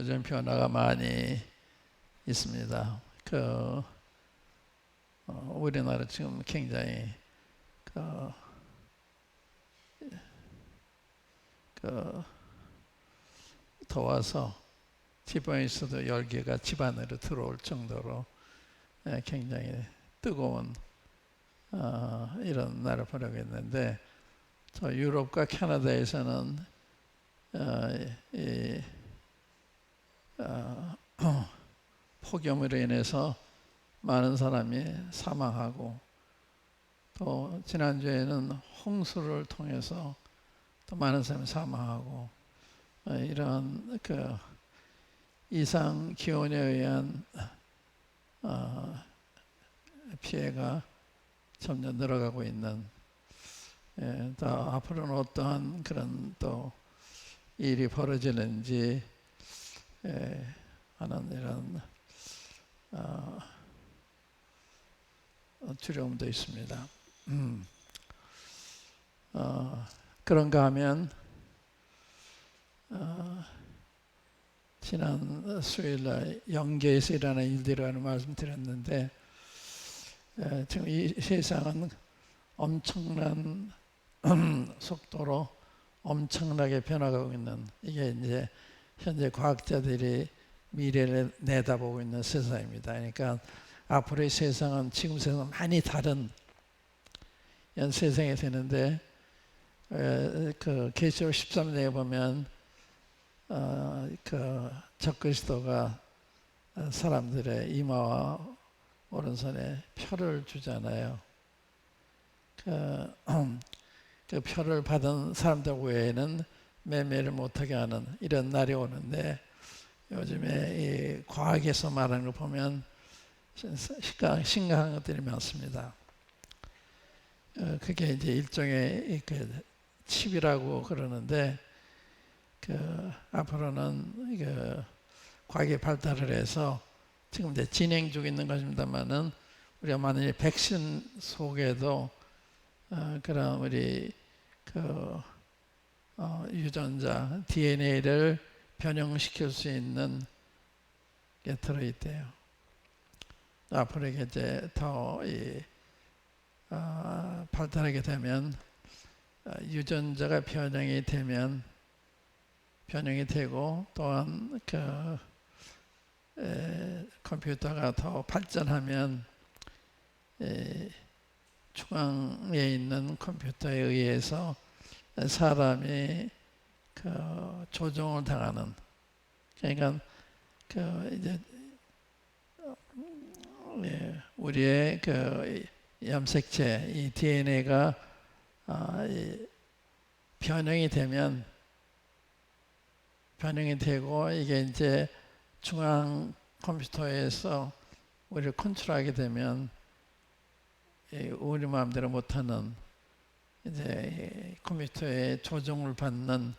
요즘 변화가 많이 있습니다. 우리나라 지금 굉장히 그, 더워서 지방에서도 열기가 집 안으로 들어올 정도로 굉장히 뜨거운 이런 날을 보내고 있는데, 저 유럽과 캐나다에서는 폭염으로 인해서 많은 사람이 사망하고, 또 지난주에는 홍수를 통해서 또 많은 사람이 사망하고, 이런 이상 기온에 의한 피해가 점점 늘어가고 있는, 또 앞으로는 어떠한 그런 또 일이 벌어지는지 하는 이런 두려움도 있습니다. 그런가 하면 지난 수요일날 영계에서 일어나는 일들이라는 말씀드렸는데, 지금 이 세상은 엄청난 속도로 엄청나게 변화가고 있는, 이게 이제 현재 과학자들이 미래를 내다보고 있는 세상입니다. 그러니까 앞으로의 세상은 지금 세상은 많이 다른 이런 세상이 되는데, 계시록 13장에 보면 적그리스도가 사람들의 이마와 오른손에 표를 주잖아요. 그 표를 받은 사람들 외에는 매매를 못하게 하는 이런 날이 오는데, 요즘에 이 과학에서 말하는 걸 보면 심각한 것들이 많습니다. 그게 이제 일종의 칩이라고 그러는데, 앞으로는 과학이 발달을 해서 지금 이제 진행 중에 있는 것입니다만은, 우리가 만약에 백신 속에도 그런 우리 유전자 DNA를 변형시킬 수 있는 게 들어있대요. 앞으로 이제 더 발달하게 되면 유전자가 변형이 되고, 또한 컴퓨터가 더 발전하면 중앙에 있는 컴퓨터에 의해서 사람이 조종을 당하는, 그러니까 이제 우리의 염색체 이 DNA가 변형이 되고, 이게 이제 중앙 컴퓨터에서 우리를 컨트롤하게 되면 우리 마음대로 못하는, 이제 컴퓨터의 조종을 받는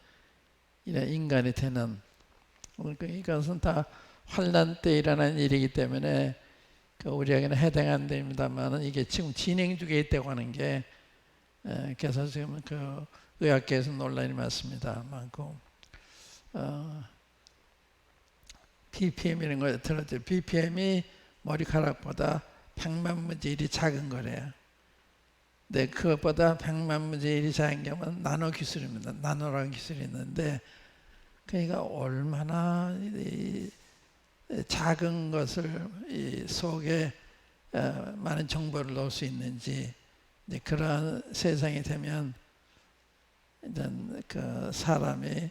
이런 인간이 되는, 이것은 다 환난 때 일어난 일이기 때문에 우리에게는 해당 안 됩니다만은, 이게 지금 진행 중에 있다고 하는 게, 그래서 지금 의학계에서 논란이 많고, BPM 이런 거 들었죠. BPM이 머리카락보다 100만 분의 1이 작은 거래요. 근데 그것보다 100만 분의 1이 작은 게 나노 기술입니다. 나노라는 기술이 있는데, 그러니까 얼마나 작은 것을 이 속에 많은 정보를 넣을 수 있는지, 이제 그러한 세상이 되면 일단 사람이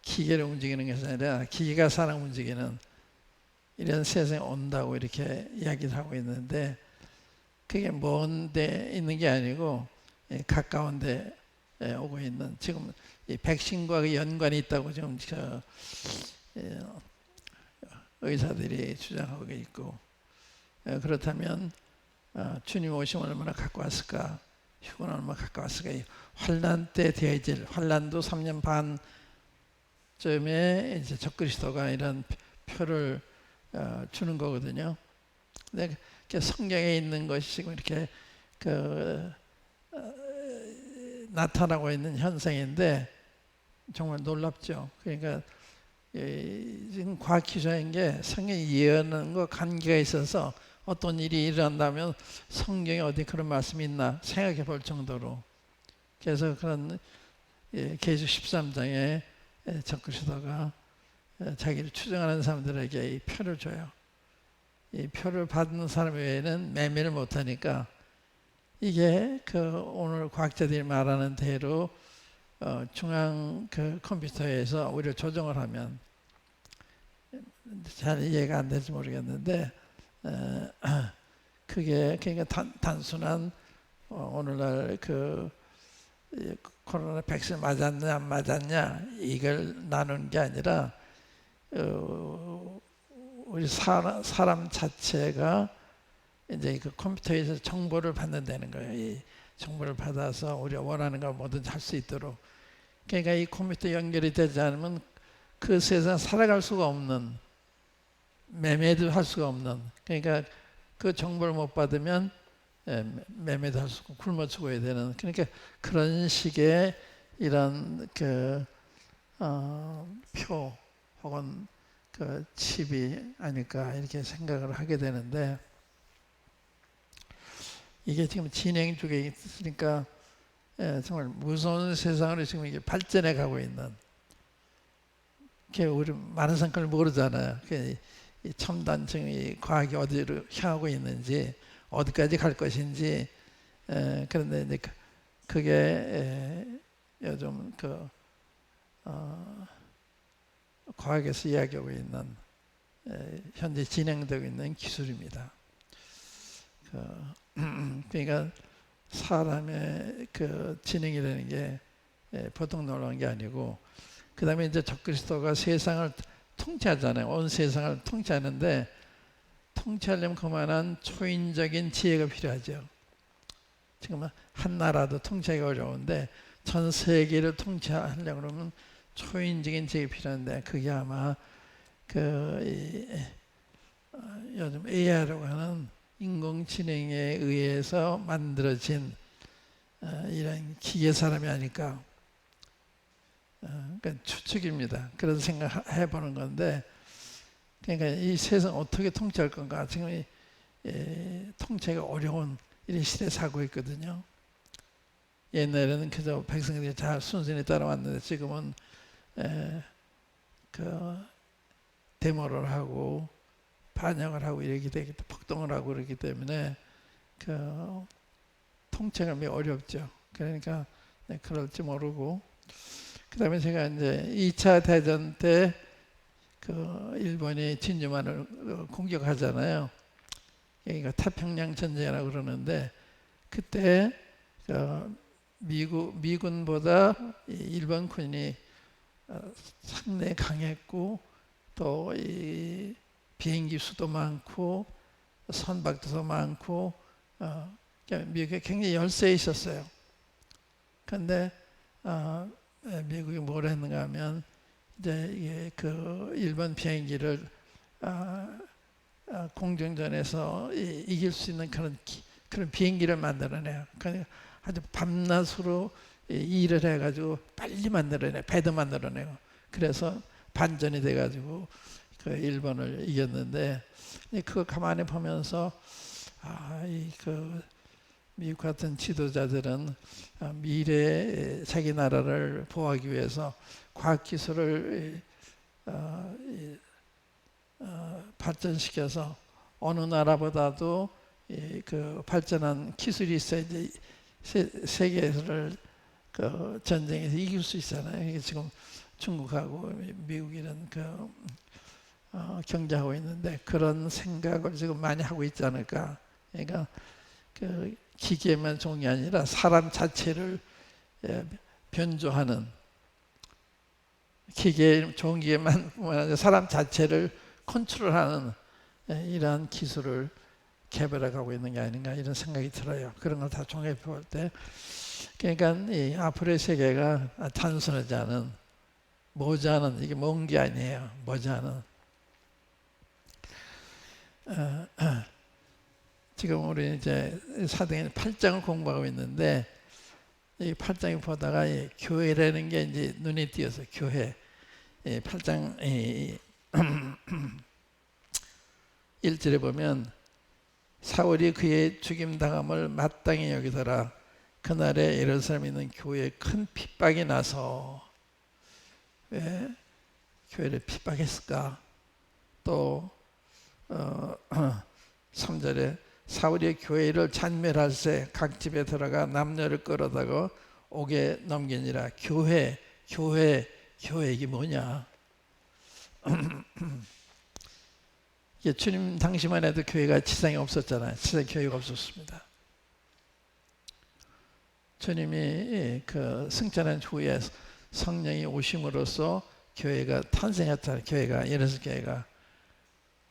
기계를 움직이는 것이 아니라 기계가 사람 움직이는 이런 세상이 온다고 이렇게 이야기를 하고 있는데, 그게 먼 데 있는 게 아니고 가까운 데 오고 있는, 지금 이 백신과 연관이 있다고 지금 의사들이 주장하고 있고, 그렇다면 주님 오시면 얼마나 가까웠을까, 휴거는 얼마나 가까웠을까. 환난 때 대질, 환난도 3년 반쯤에 이제 적그리스도가 이런 표를 주는 거거든요. 근데 성경에 있는 것이 지금 이렇게 나타나고 있는 현상인데 정말 놀랍죠. 그러니까 지금 과학 기술인 게 성경이 예언하는 거 관계가 있어서 어떤 일이 일어난다면 성경에 어디 그런 말씀이 있나 생각해 볼 정도로, 그래서 그런 계시록 13장에 적그리스도가 자기를 추종하는 사람들에게 이 표를 줘요. 이 표를 받는 사람 외에는 매매를 못하니까, 이게 오늘 과학자들이 말하는 대로 중앙 컴퓨터에서 오히려 조정을 하면, 잘 이해가 안 될지 모르겠는데, 그게 그러니까 단순한 오늘날 코로나 백신 맞았냐 안 맞았냐 이걸 나누는 게 아니라, 우리 사람 자체가 이제 그 컴퓨터에서 정보를 받는다는 거예요. 이 정보를 받아서 우리가 원하는 거 뭐든지 할 수 있도록. 그러니까 이 컴퓨터 연결이 되지 않으면 그 세상 살아갈 수가 없는, 매매도 할 수가 없는, 그러니까 그 정보를 못 받으면 매매도 할 수 없고 굶어 죽어야 되는, 그러니까 그런 식의 이런 표 혹은 칩이 아닐까 이렇게 생각을 하게 되는데, 이게 지금 진행 중에 있으니까 정말 무서운 세상으로 지금 이게 발전해 가고 있는, 우리 많은 사람들 모르잖아요. 이 첨단 지금 이 과학이 어디로 향하고 있는지, 어디까지 갈 것인지. 그런데 이제 그게 요즘 과학에서 이야기하고 있는 현재 진행되고 있는 기술입니다. 그러니까 사람의 진행이라는 게 보통 놀라운 게 아니고, 그 다음에 이제 적그리스도가 세상을 통치하잖아요. 온 세상을 통치하는데, 통치하려면 그만한 초인적인 지혜가 필요하죠. 지금 한 나라도 통치하기가 어려운데 전 세계를 통치하려고 그러면 초인적인 지혜가 필요한데, 그게 아마 요즘 AI라고 하는 인공지능에 의해서 만들어진 이런 기계 사람이 아닐까. 그러니까 추측입니다. 그래서 생각해 보는 건데, 그러니까 이 세상 어떻게 통치할 건가. 지금 통치가 어려운 이런 시대에 살고 있거든요. 옛날에는 그저 백성들이 잘 순순히 따라왔는데, 지금은 데모를 하고 반역을 하고 이러기 때문에, 폭동을 하고 그러기 때문에 통치가 매우 어렵죠. 그러니까 그럴지 모르고, 그 다음에 제가 이제 2차 대전 때 일본이 진주만을 공격하잖아요. 여기가 태평양 전쟁이라고 그러는데, 그때 미군보다 일본군이 상당히 강했고, 또 이 비행기 수도 많고 선박도 더 많고, 미국에 굉장히 열세에 있었어요. 그런데 미국이 뭘 했는가 하면, 이제 일본 비행기를 공중전에서 이길 수 있는 그런 비행기를 만들어내요. 그러니까 아주 밤낮으로 일을 해가지고 빨리 만들어내요. 배도 만들어내고. 그래서 반전이 돼가지고 일본을 이겼는데, 그거 가만히 보면서 미국 같은 지도자들은 미래에 자기 나라를 보호하기 위해서 과학기술을 발전시켜서 어느 나라보다도 발전한 기술이 있어야지 세계를 전쟁에서 이길 수 있잖아요. 지금 중국하고 미국이는 경쟁하고 있는데, 그런 생각을 지금 많이 하고 있지 않을까. 그러니까 기계만 좋은 게 아니라 사람 자체를 변조하는, 좋은 기계만 아니라 사람 자체를 컨트롤하는 이러한 기술을 개발해가고 있는 게 아닌가, 이런 생각이 들어요. 그런 걸 다 종합해 볼 때, 그러니까 이 앞으로의 세계가 단순하지 않은, 모자는, 이게 먼 게 아니에요. 모자는 지금 우리 이제 사도행 8장을 공부하고 있는데, 이 8장을 보다가 이 교회라는 게 이제 눈에 띄어서, 교회. 8장 1절에 보면 사울이 그의 죽임당함을 마땅히 여기더라. 그날에 예루살렘에 있는 교회에 큰 핍박이 나서. 왜 교회를 핍박했을까? 또 3절에 사울이 교회를 잔멸할세 각 집에 들어가 남녀를 끌어다가 옥에 넘기니라. 교회 이게 뭐냐? 이게 주님 당시만 해도 교회가 지상에 없었잖아요. 지상에 교회가 없었습니다. 주님이 그 승천한 후에 성령이 오심으로써 교회가 탄생했잖아요. 예루살렘 교회가.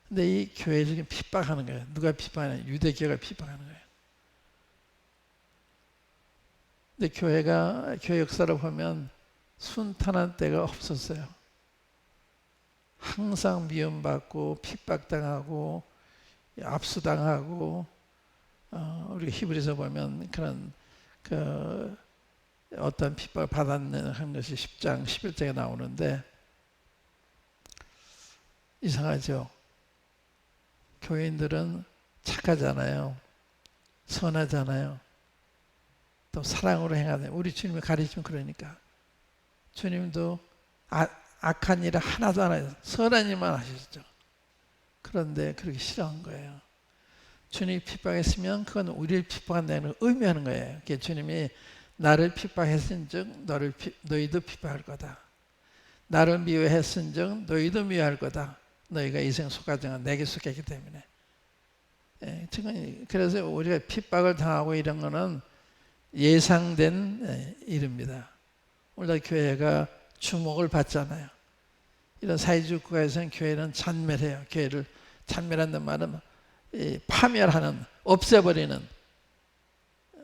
근데 이 교회를 지금 핍박하는 거예요. 누가 핍박하냐? 유대교회가 핍박하는 거예요. 근데 교회 역사를 보면 순탄한 때가 없었어요. 항상 미움받고 핍박당하고 압수당하고 우리가 히브리서 보면 그런 어떤 핍박을 받았는 한 것이 10장 11장에 나오는데 이상하죠. 교인들은 착하잖아요. 선하잖아요. 또 사랑으로 행하잖아요. 우리 주님이 가르치면 그러니까. 주님도 악한 일을 하나도 안 하셨어요. 선한 일만 하셨죠. 그런데 그렇게 싫어한 거예요. 주님이 핍박했으면 그건 우리를 핍박한다는 걸 의미하는 거예요. 주님이 나를 핍박했은즉 너희도 핍박할 거다. 나를 미워했은즉 너희도 미워할 거다. 너희가 이 생 속하지만 내게 속했기 때문에. 그래서 우리가 핍박을 당하고 이런 거는 예상된 일입니다. 우리나라 교회가 주목을 받잖아요. 이런 사회주의 국가에서는 교회는 잔멸해요. 교회를 잔멸한다는 말은 파멸하는, 없애버리는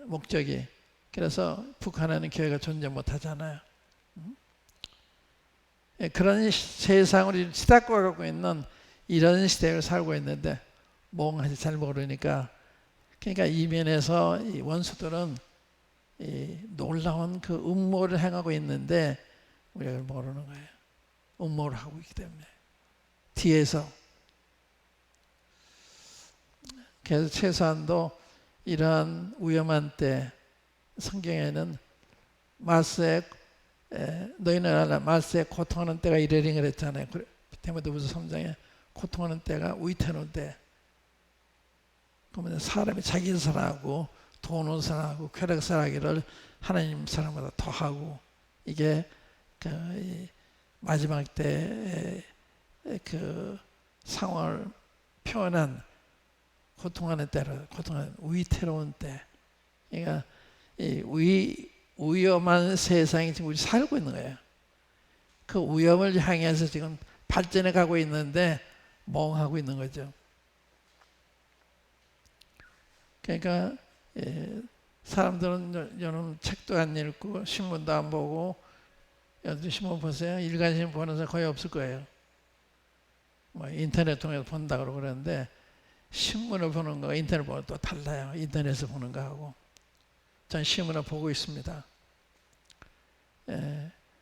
목적이. 그래서 북한에는 교회가 존재 못하잖아요. 그런 세상을 치닫고 가고 있는 이런 시대를 살고 있는데 몽하지 잘 모르니까. 그러니까 이면에서 이 원수들은 놀라운 그 음모를 행하고 있는데 우리가 모르는 거예요. 음모를 하고 있기 때문에 뒤에서. 그래서 최소한도 이러한 위험한 때 성경에는 너희는 알라 말세에 고통하는 때가 이르리니 그랬잖아요. 디모데후서 3장에 고통하는 때가 위태로운 때. 그러면 사람이 자기를 사랑하고 돈을 사랑하고 쾌락 사랑하기를 하나님 사랑보다 더하고, 이게 마지막 때의 그 상황을 표현한 고통하는 때로, 고통하는 위태로운 때. 그러니까 이 위험한 세상에 지금 우리 살고 있는 거예요. 그 위험을 향해서 지금 발전해 가고 있는데 멍하고 있는 거죠. 그러니까 사람들은 여러분 책도 안 읽고 신문도 안 보고, 여러분 신문 보세요. 일간신문 보는 사람 거의 없을 거예요. 뭐 인터넷 통해서 본다 그러고 그러는데 신문을 보는 거가 인터넷 보는 거 또 달라요. 인터넷에서 보는 거하고. 전 신문을 보고 있습니다.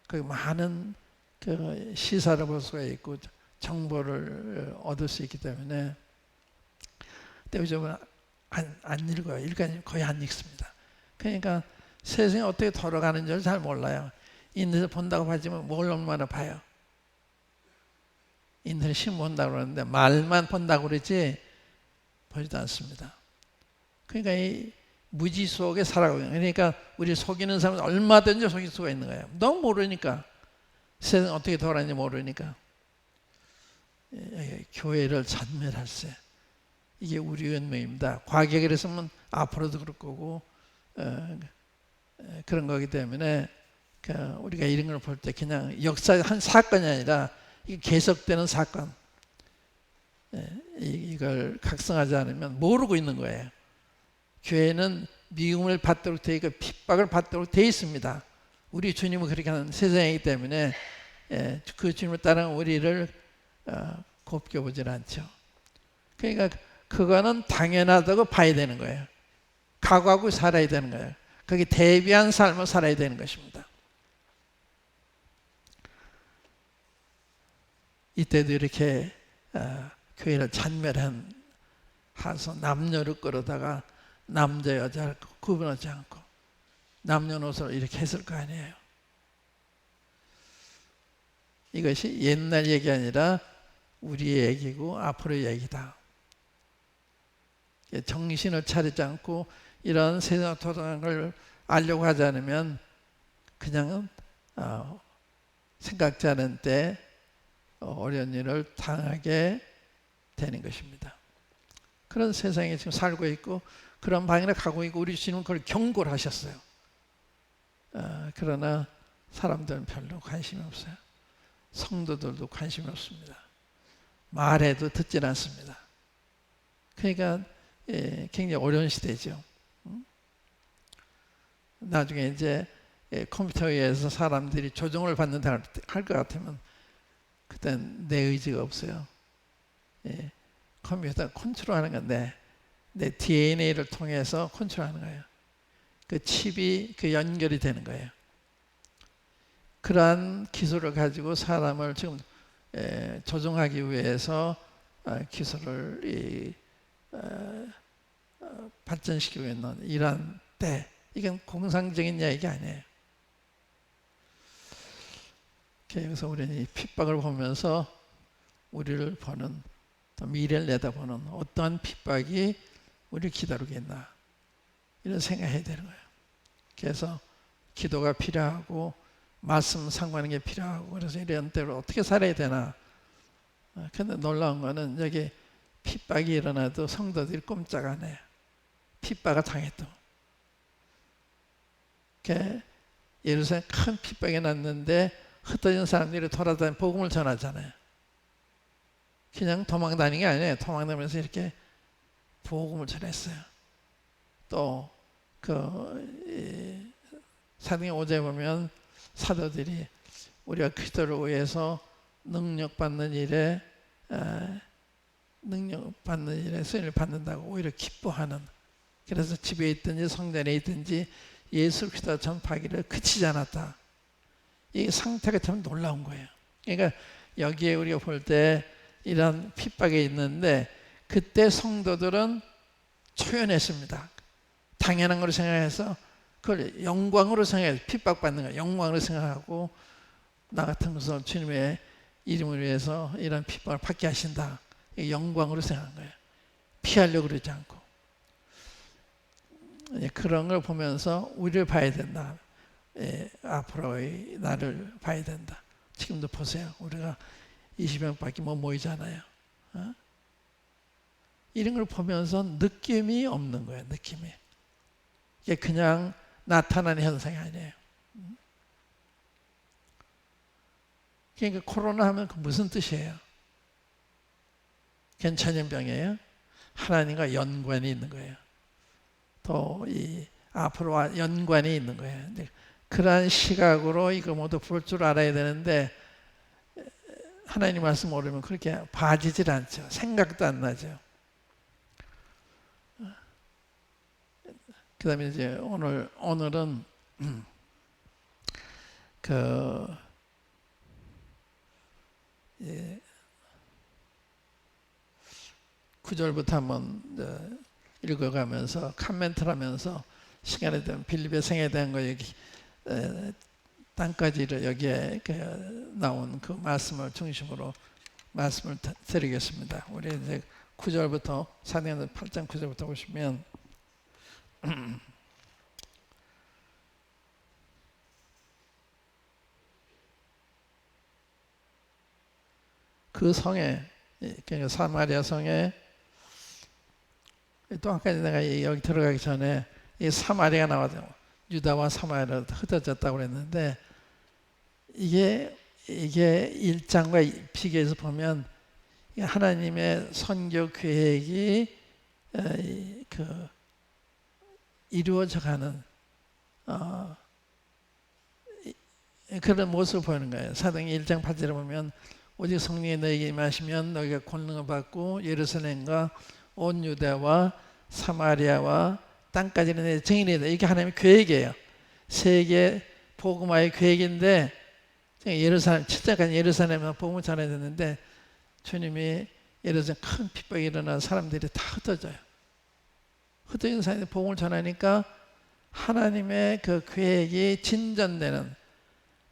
그 많은 그 시사를 볼 수가 있고 정보를 얻을 수 있기 때문에. 근데 요즘은 안 읽어요. 일간지 거의 안 읽습니다. 그러니까 세상이 어떻게 돌아가는지를 잘 몰라요. 인터넷 본다고 하지만 뭘 얼마나 봐요. 인터넷 신문 본다고 그러는데 말만 본다고 그러지 보지도 않습니다. 그러니까 이 무지 속에 살아가고 있는, 그러니까 우리 속이는 사람은 얼마든지 속일 수가 있는 거예요. 너무 모르니까. 세상이 어떻게 돌아가는지 모르니까. 교회를 잔멸할세. 이게 우리의 운명입니다. 과거에 그랬으면 앞으로도 그럴 거고 그런 거기 때문에 우리가 이런 걸 볼 때 그냥 역사의 한 사건이 아니라 이게 계속되는 사건. 이걸 각성하지 않으면 모르고 있는 거예요. 교회는 미움을 받도록 되어 있고 핍박을 받도록 되어 있습니다. 우리 주님은 그렇게 하는 세상이기 때문에 그 주님을 따르는 우리를 곱게 보질 않죠. 그러니까 그거는 당연하다고 봐야 되는 거예요. 각오하고 살아야 되는 거예요. 거기에 대비한 삶을 살아야 되는 것입니다. 이때도 이렇게 교회를 잔멸한 하서 남녀를 끌어다가 남자 여자를 구분하지 않고 남녀노소를 이렇게 했을 거 아니에요. 이것이 옛날 얘기 아니라 우리의 얘기고 앞으로의 얘기다. 정신을 차리지 않고 이런 세상 토양을 알려고 하지 않으면 그냥 생각지 않은 때 어려운 일을 당하게 되는 것입니다. 그런 세상에 지금 살고 있고 그런 방향으로 가고 있고 우리 주님은 그걸 경고를 하셨어요. 그러나 사람들은 별로 관심이 없어요. 성도들도 관심이 없습니다. 말해도 듣질 않습니다. 그러니까 굉장히 어려운 시대죠. 나중에 이제 컴퓨터에 의해서 사람들이 조종을 받는다 할 것 같으면 그땐 내 의지가 없어요. 컴퓨터 컨트롤하는 건데 내 DNA를 통해서 컨트롤하는 거예요. 그 칩이 그 연결이 되는 거예요. 그러한 기술을 가지고 사람을 지금 조종하기 위해서 기술을 발전시키고 있는 이런 때 이건 공상적인 얘기 아니에요. 그래서 우리는 이 핍박을 보면서 우리를 보는 또 미래를 내다보는 어떠한 핍박이 우리를 기다리고 있나 이런 생각해야 되는 거예요. 그래서 기도가 필요하고 말씀 상고하는 게 필요하고 그래서 이런 때를 어떻게 살아야 되나. 그런데 놀라운 거는 여기 핍박이 일어나도 성도들이 꼼짝 안 해요. 핍박을 당해도. 예루살렘 큰 핍박이 났는데 흩어진 사람들이 돌아다니며 복음을 전하잖아요. 그냥 도망다니는 게 아니에요. 도망다니면서 이렇게 복음을 전했어요. 또 사도행전 5장에 보면 사도들이 우리가 그리스도를 위해서 능력받는 일에 쓰임을 받는다고 오히려 기뻐하는. 그래서 집에 있든지 성전에 있든지 예수 그리스도 전파하기를 그치지 않았다. 이 상태가 참 놀라운 거예요. 그러니까 여기에 우리가 볼 때 이런 핍박이 있는데 그때 성도들은 초연했습니다. 당연한 걸로 생각해서 그걸 영광으로 생각해서 핍박받는 거 영광으로 생각하고 나 같은 것은 주님의 이름을 위해서 이런 핍박을 받게 하신다. 영광으로 생각한 거예요. 피하려고 그러지 않고. 그런 걸 보면서 우리를 봐야 된다. 앞으로의 나를 봐야 된다. 지금도 보세요. 우리가 20명밖에 못 모이잖아요. 이런 걸 보면서 느낌이 없는 거예요. 느낌이. 이게 그냥 나타나는 현상이 아니에요. 그러니까 코로나 하면 그 무슨 뜻이에요? 그냥 전염병이에요? 하나님과 연관이 있는 거예요. 또 이 앞으로와 연관이 있는 거예요. 그러한 시각으로 이거 모두 볼 줄 알아야 되는데 하나님 말씀 모르면 그렇게 봐지질 않죠. 생각도 안 나죠. 그 다음에 이제 오늘은 9절부터 한번 읽어가면서 카멘트를 하면서 시간에 대한 빌립의 생에 대한 거 여기 땅까지를 여기에 나온 그 말씀을 중심으로 말씀을 드리겠습니다. 우리 이제 9절부터 사도행전 8장 9절부터 보시면 그 성에 그러니까 사마리아 성에 또 아까 내가 여기 들어가기 전에 이 사마리아가 나와서 유다와 사마리아로 흩어졌다고 그랬는데 이게 1장과 비교해서 보면 하나님의 선교 계획이 이루어져가는 그런 모습을 보이는 거예요. 사도행전 1장 8절에 보면 오직 성령이 너에게 임하시면 너희가 권능을 받고 예루살렘과 온 유대와 사마리아와 땅까지는 내 증인이다. 이게 하나님의 계획이에요. 세계 복음화의 계획인데 예루살렘 7장까지 예루살렘에서 복음을 전해야 되는데 주님이 예를 들어서 큰 핍박이 일어난 사람들이 다 흩어져요. 흩어진 사람들이 복음을 전하니까 하나님의 그 계획이 진전되는,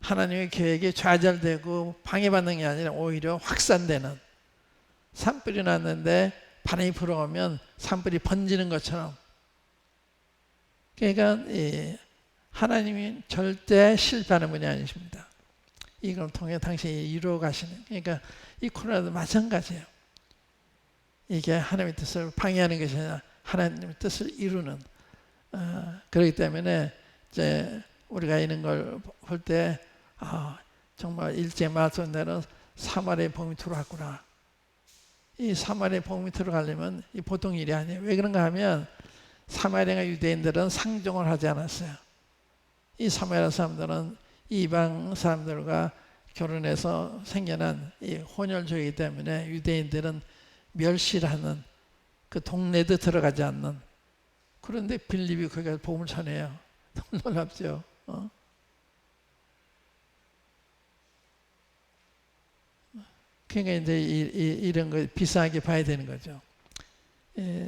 하나님의 계획이 좌절되고 방해받는 게 아니라 오히려 확산되는, 산불이 났는데 바람이 불어오면 산불이 번지는 것처럼. 그러니까 하나님이 절대 실패하는 분이 아니십니다. 이걸 통해 당신이 이루어 가시는, 그러니까 이 코로나도 마찬가지예요. 이게 하나님의 뜻을 방해하는 것이 아니라 하나님의 뜻을 이루는. 그렇기 때문에 이제 우리가 이런 걸 볼 때 정말 일제 말씀대로 사마리아의 복음이 들어왔구나. 이 사마리아의 복음이 들어가려면 이 보통 일이 아니에요. 왜 그런가 하면 사마리아 유대인들은 상종을 하지 않았어요. 이 사마리아 사람들은 이방 사람들과 결혼해서 생겨난 이 혼혈족이기 때문에 유대인들은 멸시를 하는, 그 동네도 들어가지 않는. 그런데 빌립이 거기가 복음을 전해요. 너무 놀랍죠. 그러니까 이제 이런 거 비싸게 봐야 되는 거죠.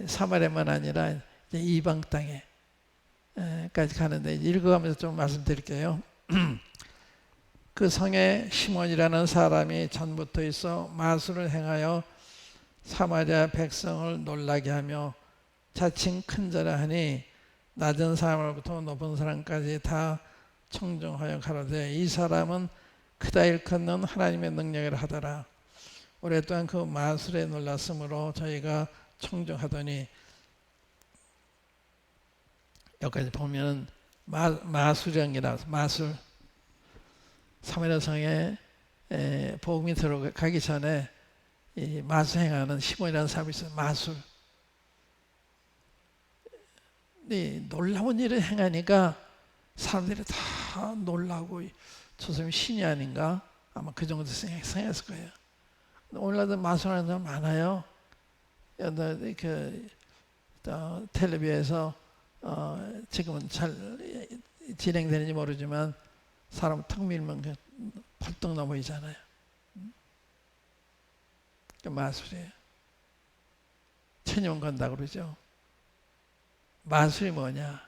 사마리아만 아니라 이제 이방 땅에까지 가는데, 읽어가면서 좀 말씀드릴게요. 그 성에 시몬이라는 사람이 전부터 있어 마술을 행하여 사마리아 백성을 놀라게 하며 자칭 큰 자라 하니 낮은 사람으로부터 높은 사람까지 다 청종하여 가로되 이 사람은 크다 일컫는 하나님의 능력을 하더라. 오랫동안 그 마술에 놀랐으므로 저희가 청종하더니, 여기까지 보면 마술형이라, 마술. 사마리아 성에 복음이 들어가기 전에 이 마술 행하는 시몬이라는 사람이 있어요. 마술. 이 놀라운 일을 행하니까 사람들이 다 놀라고, 저 사람이 신이 아닌가? 아마 그 정도 생각했을 거예요. 오늘날도 마술하는 사람 많아요. 텔레비에서 지금은 잘 진행되는지 모르지만 사람 턱 밀면 벌떡 넘어지잖아요. 그 마술이에요. 체념 건다 그러죠. 마술이 뭐냐?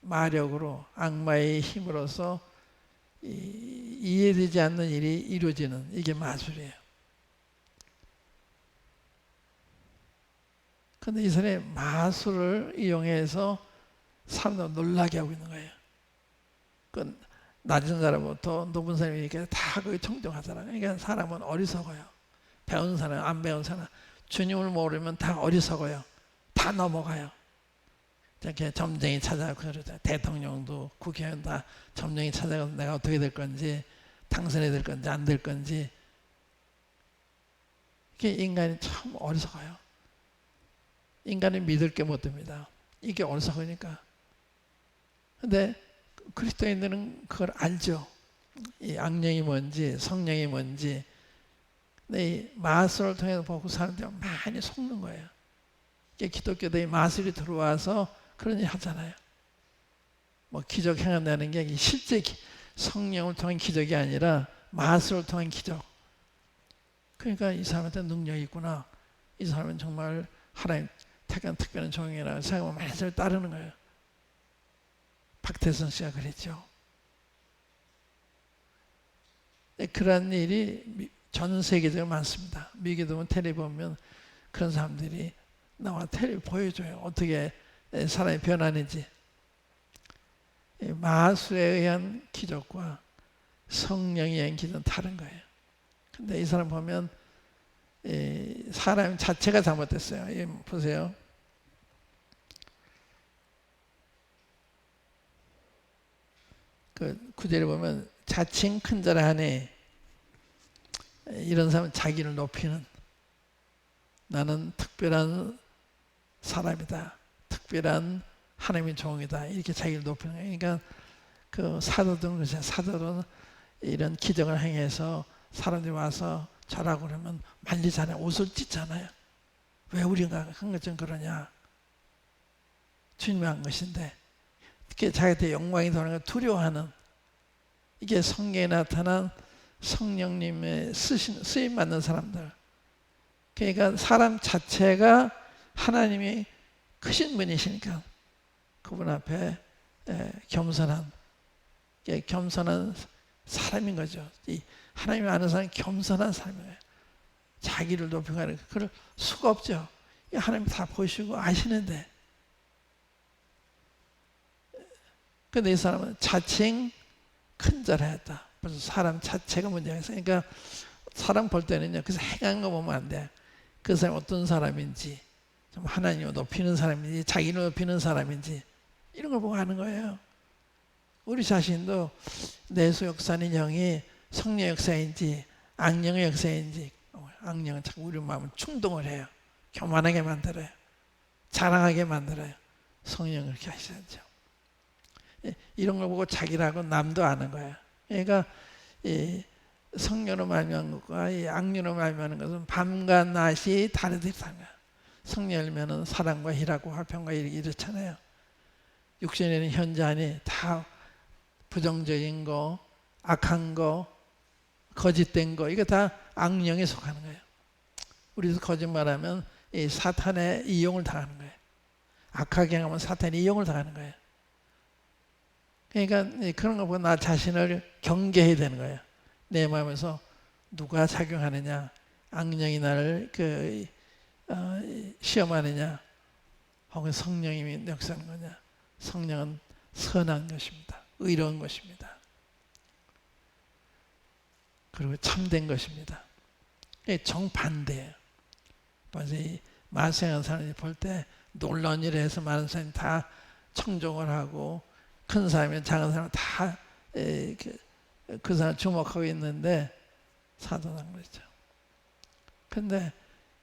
마력으로, 악마의 힘으로써 이해되지 않는 일이 이루어지는, 이게 마술이에요. 그런데 이 사람이 마술을 이용해서 사람들 놀라게 하고 있는 거예요. 그 낮은 사람부터 높은 사람이니까 다 거기 청정하잖아요. 그러니까 사람은 어리석어요. 배운 사람, 안 배운 사람, 주님을 모르면 다 어리석어요. 다 넘어가요. 이렇게 점쟁이 찾아가고 그러죠. 대통령도 국회의원 다 점쟁이 찾아가서 내가 어떻게 될 건지, 당선이 될 건지 안 될 건지. 이게 인간이 참 어리석어요. 인간이 믿을 게 못 됩니다. 이게 어리석으니까. 근데 그리스도인들은 그걸 알죠. 이 악령이 뭔지, 성령이 뭔지. 근데 이 마술을 통해서 보고 사람들이 많이 속는 거예요. 이게 기독교도 마술이 들어와서 그런 일 하잖아요. 뭐 기적 행한다는 게 실제 성령을 통한 기적이 아니라 마술을 통한 기적. 그러니까 이 사람한테 능력이 있구나. 이 사람은 정말 하나님 택한 특별한 종이라 생각하면 많이 따르는 거예요. 박태선 씨가 그랬죠. 그런 일이 전 세계적으로 많습니다. 미국에도 보면 텔레비 보면 그런 사람들이 나와 텔레비 보여줘요. 어떻게 사람이 변하는지. 마술에 의한 기적과 성령에 의한 기적은 다른 거예요. 근데 이 사람 보면 사람 자체가 잘못됐어요. 보세요. 그 구절에 보면 자칭 큰 자라 하니, 이런 사람은 자기를 높이는, 나는 특별한 사람이다, 특별한 하나님의 종이다, 이렇게 자기를 높이는 거예요. 그러니까 그 사도들은 그렇죠. 사도들은 이런 기적을 행해서 사람들이 와서 절하고 그러면 말리잖아요. 옷을 찢잖아요. 왜 우리가 한 것처럼 그러냐? 주님이 한 것인데. 이렇게 자기한테 영광이 도는 걸 두려워하는, 이게 성경에 나타난 성령님의 쓰임 받는 사람들. 그러니까 사람 자체가 하나님이 크신 분이시니까 그분 앞에 겸손한 사람인 거죠. 이 하나님을 아는 사람은 겸손한 사람이에요. 자기를 높이고 하는 그럴 수가 없죠. 하나님 다 보시고 아시는데. 근데 이 사람은 자칭 큰 자라 했다. 그래서 사람 자체가 문제가 있어요. 그러니까 사람 볼 때는요, 그래서 행한 거 보면 안 돼. 그 사람이 어떤 사람인지, 좀 하나님을 높이는 사람인지, 자기를 높이는 사람인지, 이런 걸 보고 하는 거예요. 우리 자신도 내수 역사는 영이 성령 역사인지, 악령의 역사인지, 악령은 자꾸 우리 마음을 충동을 해요. 교만하게 만들어요. 자랑하게 만들어요. 성령은 그렇게 하시죠. 이런 걸 보고 자기라고 남도 아는 거예요. 그러니까 이 성령으로 말미암은 것과 이 악령으로 말미암는 것은 밤과 낮이 다르다는 거예요. 성령 열매는 사랑과 희락과 화평과 이렇잖아요. 육신에는 현저하니 다 부정적인 거, 악한 거, 거짓된 거, 이거 다 악령에 속하는 거예요. 우리도 거짓말하면 이 사탄의 이용을 당하는 거예요. 악하게 하면 사탄의 이용을 당하는 거예요. 그러니까 그런 거 보고 나 자신을 경계해야 되는 거예요. 내 마음에서 누가 작용하느냐, 악령이 나를 시험하느냐, 혹은 성령이 역사하는 거냐. 성령은 선한 것입니다. 의로운 것입니다. 그리고 참된 것입니다. 정반대예요. 그래서 이 마생한 사람이 볼 때 놀라운 일을 해서 많은 사람이 다 청종을 하고 큰 사람이면 작은 사람은 다 그 사람 주목하고 있는데 사도는 그렇죠. 근데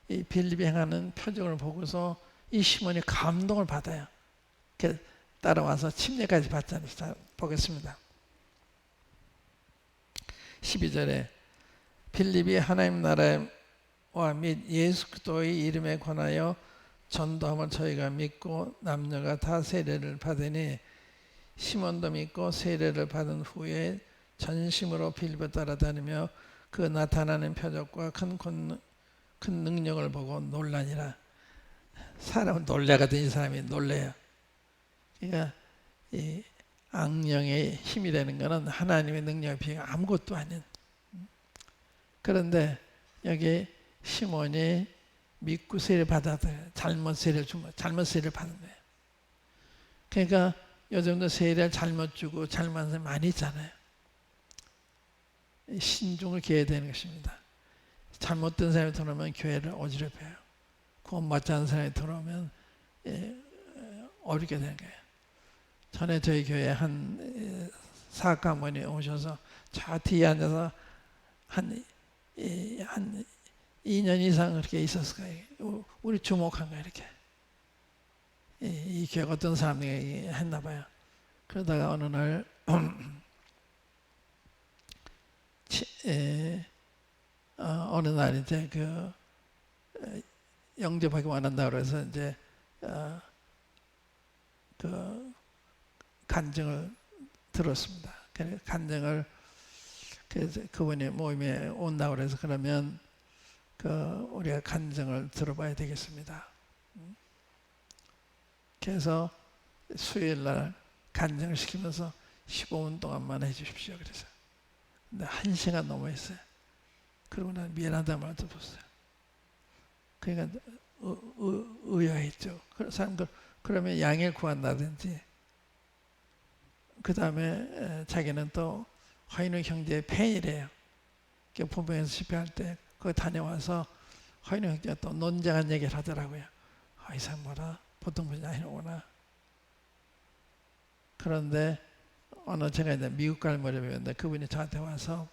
이 빌립이 행하는 표정을 보고서 이 시몬이 감동을 받아요. 따라와서 침례까지 받잖아요. 자, 보겠습니다. 12절에 빌립이 하나님 나라와 및 예수 그리스도의 이름에 관하여 전도함을 저희가 믿고 남녀가 다 세례를 받으니 시몬도 믿고 세례를 받은 후에 전심으로 빌립을 따라다니며 그 나타나는 표적과 큰 능력을 보고 놀라니라. 사람은 놀래거든. 이 사람이 놀래요. 그러니까 이 악령의 힘이 되는 것은 하나님의 능력에 비해 아무것도 아닌. 그런데 여기 시몬이 믿고 세례를 받았어요. 잘못 세례를 받은 거예요. 그러니까 요즘도 세례를 잘못 주고 잘못한 사람이 많이 있잖아요. 신중을 기해야 되는 것입니다. 잘못된 사람이 들어오면 교회를 어지럽혀요. 구원 받지 않은 사람이 들어오면 어렵게 되는 거예요. 전에 저희 교회에 한 사학가모니 오셔서 저 뒤에 앉아서 한 2년 이상 그렇게 있었을 거예요. 우리 주목한 거예요. 이렇게. 이 교회 어떤 사람이 했나 봐요. 그러다가 어느 날 어느 날 이제 영접하기 원한다고 해서 이제 간증을 들었습니다. 간증을 그래서 그분이 모임에 온다고 그래서 그러면 우리가 간증을 들어봐야 되겠습니다. 그래서 수요일 날 간증을 시키면서 15분 동안만 해주십시오. 그래서 근데 1시간 넘어 있어요. 그러고 난 미안하다는 말도 없어요. 그러니까 의아했죠. 사람들 그러면 양해를 구한다든지 그 다음에 자기는 또 허인웅 형제의 팬이래요. 본부에서 집회할 때 거기 다녀와서 허인웅 형제가 또 논쟁한 얘기를 하더라고요. 이 사람 뭐라 보통 분이 아니구나. 그런데 어느 제가 이제 미국 갈 무렵이었는데 그분이 저한테 와서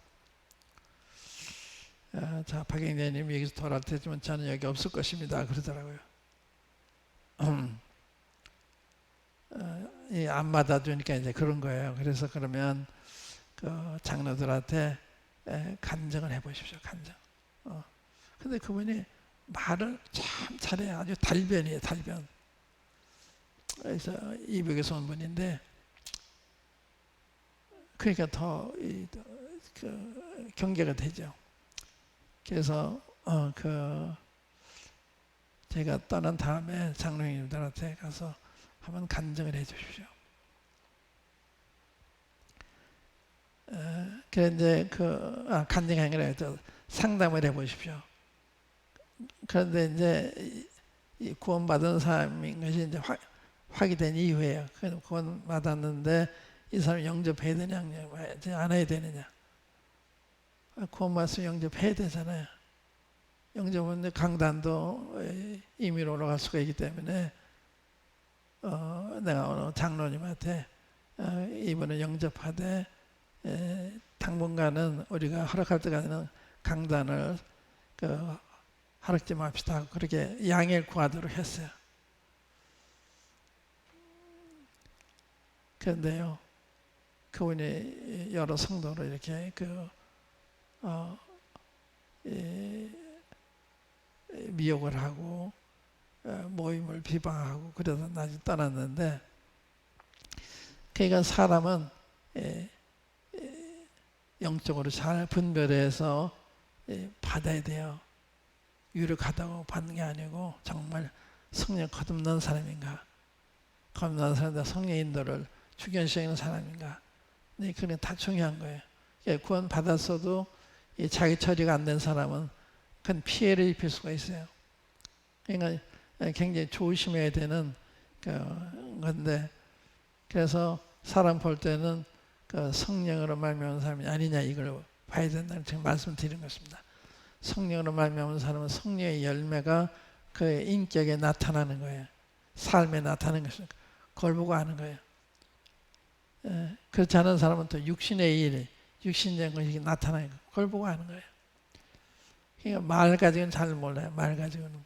자, 박영재님 여기서 돌아올 테지만 저는 여기 없을 것입니다. 그러더라고요. 안 받아주니까 이제 그런 거예요. 그래서 그러면 장로들한테 간증을 해보십시오. 간증. 근데 그분이 말을 참 잘해요. 아주 달변이에요. 달변. 그래서 이북에서 온 분인데 그러니까 더 경계가 되죠. 그래서 제가 떠난 다음에 장로님들한테 가서 한번 간증을 해 주십시오. 그래 이제 간증이 아니라 상담을 해 보십시오. 그런데 이제 이 구원받은 사람인 것이 이제 확인된 이후에요. 구원 받았는데 이 사람 영접해야 되냐 안 해야 되느냐. 구원 받으면 영접해야 되잖아요. 영접은 강단도 임의로 올라갈 수가 있기 때문에 내가 오늘 장로님한테 이분을 영접하되 당분간은 우리가 허락할 때까지는 강단을 허락지 맙시다. 그렇게 양해를 구하도록 했어요. 그런데요, 그분이 여러 성도를 이렇게 미혹을 하고 모임을 비방하고 그러다 나중에 떠났는데, 그러니까 사람은 영적으로 잘 분별해서 받아야 돼요. 유력하다고 받는 게 아니고 정말 성령 거듭난 사람인가, 거듭난 사람인가, 성령 인도를 주견시키는 사람인가, 그게 다 중요한 거예요. 구원 받았어도 자기 처리가 안 된 사람은 큰 피해를 입힐 수가 있어요. 그러니까 굉장히 조심해야 되는 건데, 그래서 사람 볼 때는 성령으로 말미암은 사람이 아니냐 이걸 봐야 된다는 지금 말씀드린 것입니다. 성령으로 말미암은 사람은 성령의 열매가 그의 인격에 나타나는 거예요. 삶에 나타나는 것이니까 그걸 보고 아는 거예요. 그렇지 않은 사람은 또 육신의 일, 육신적인 것이 나타나는 거예요. 그걸 보고 아는 거예요. 그러니까 말 가지고는 잘 몰라요. 말 가지고는.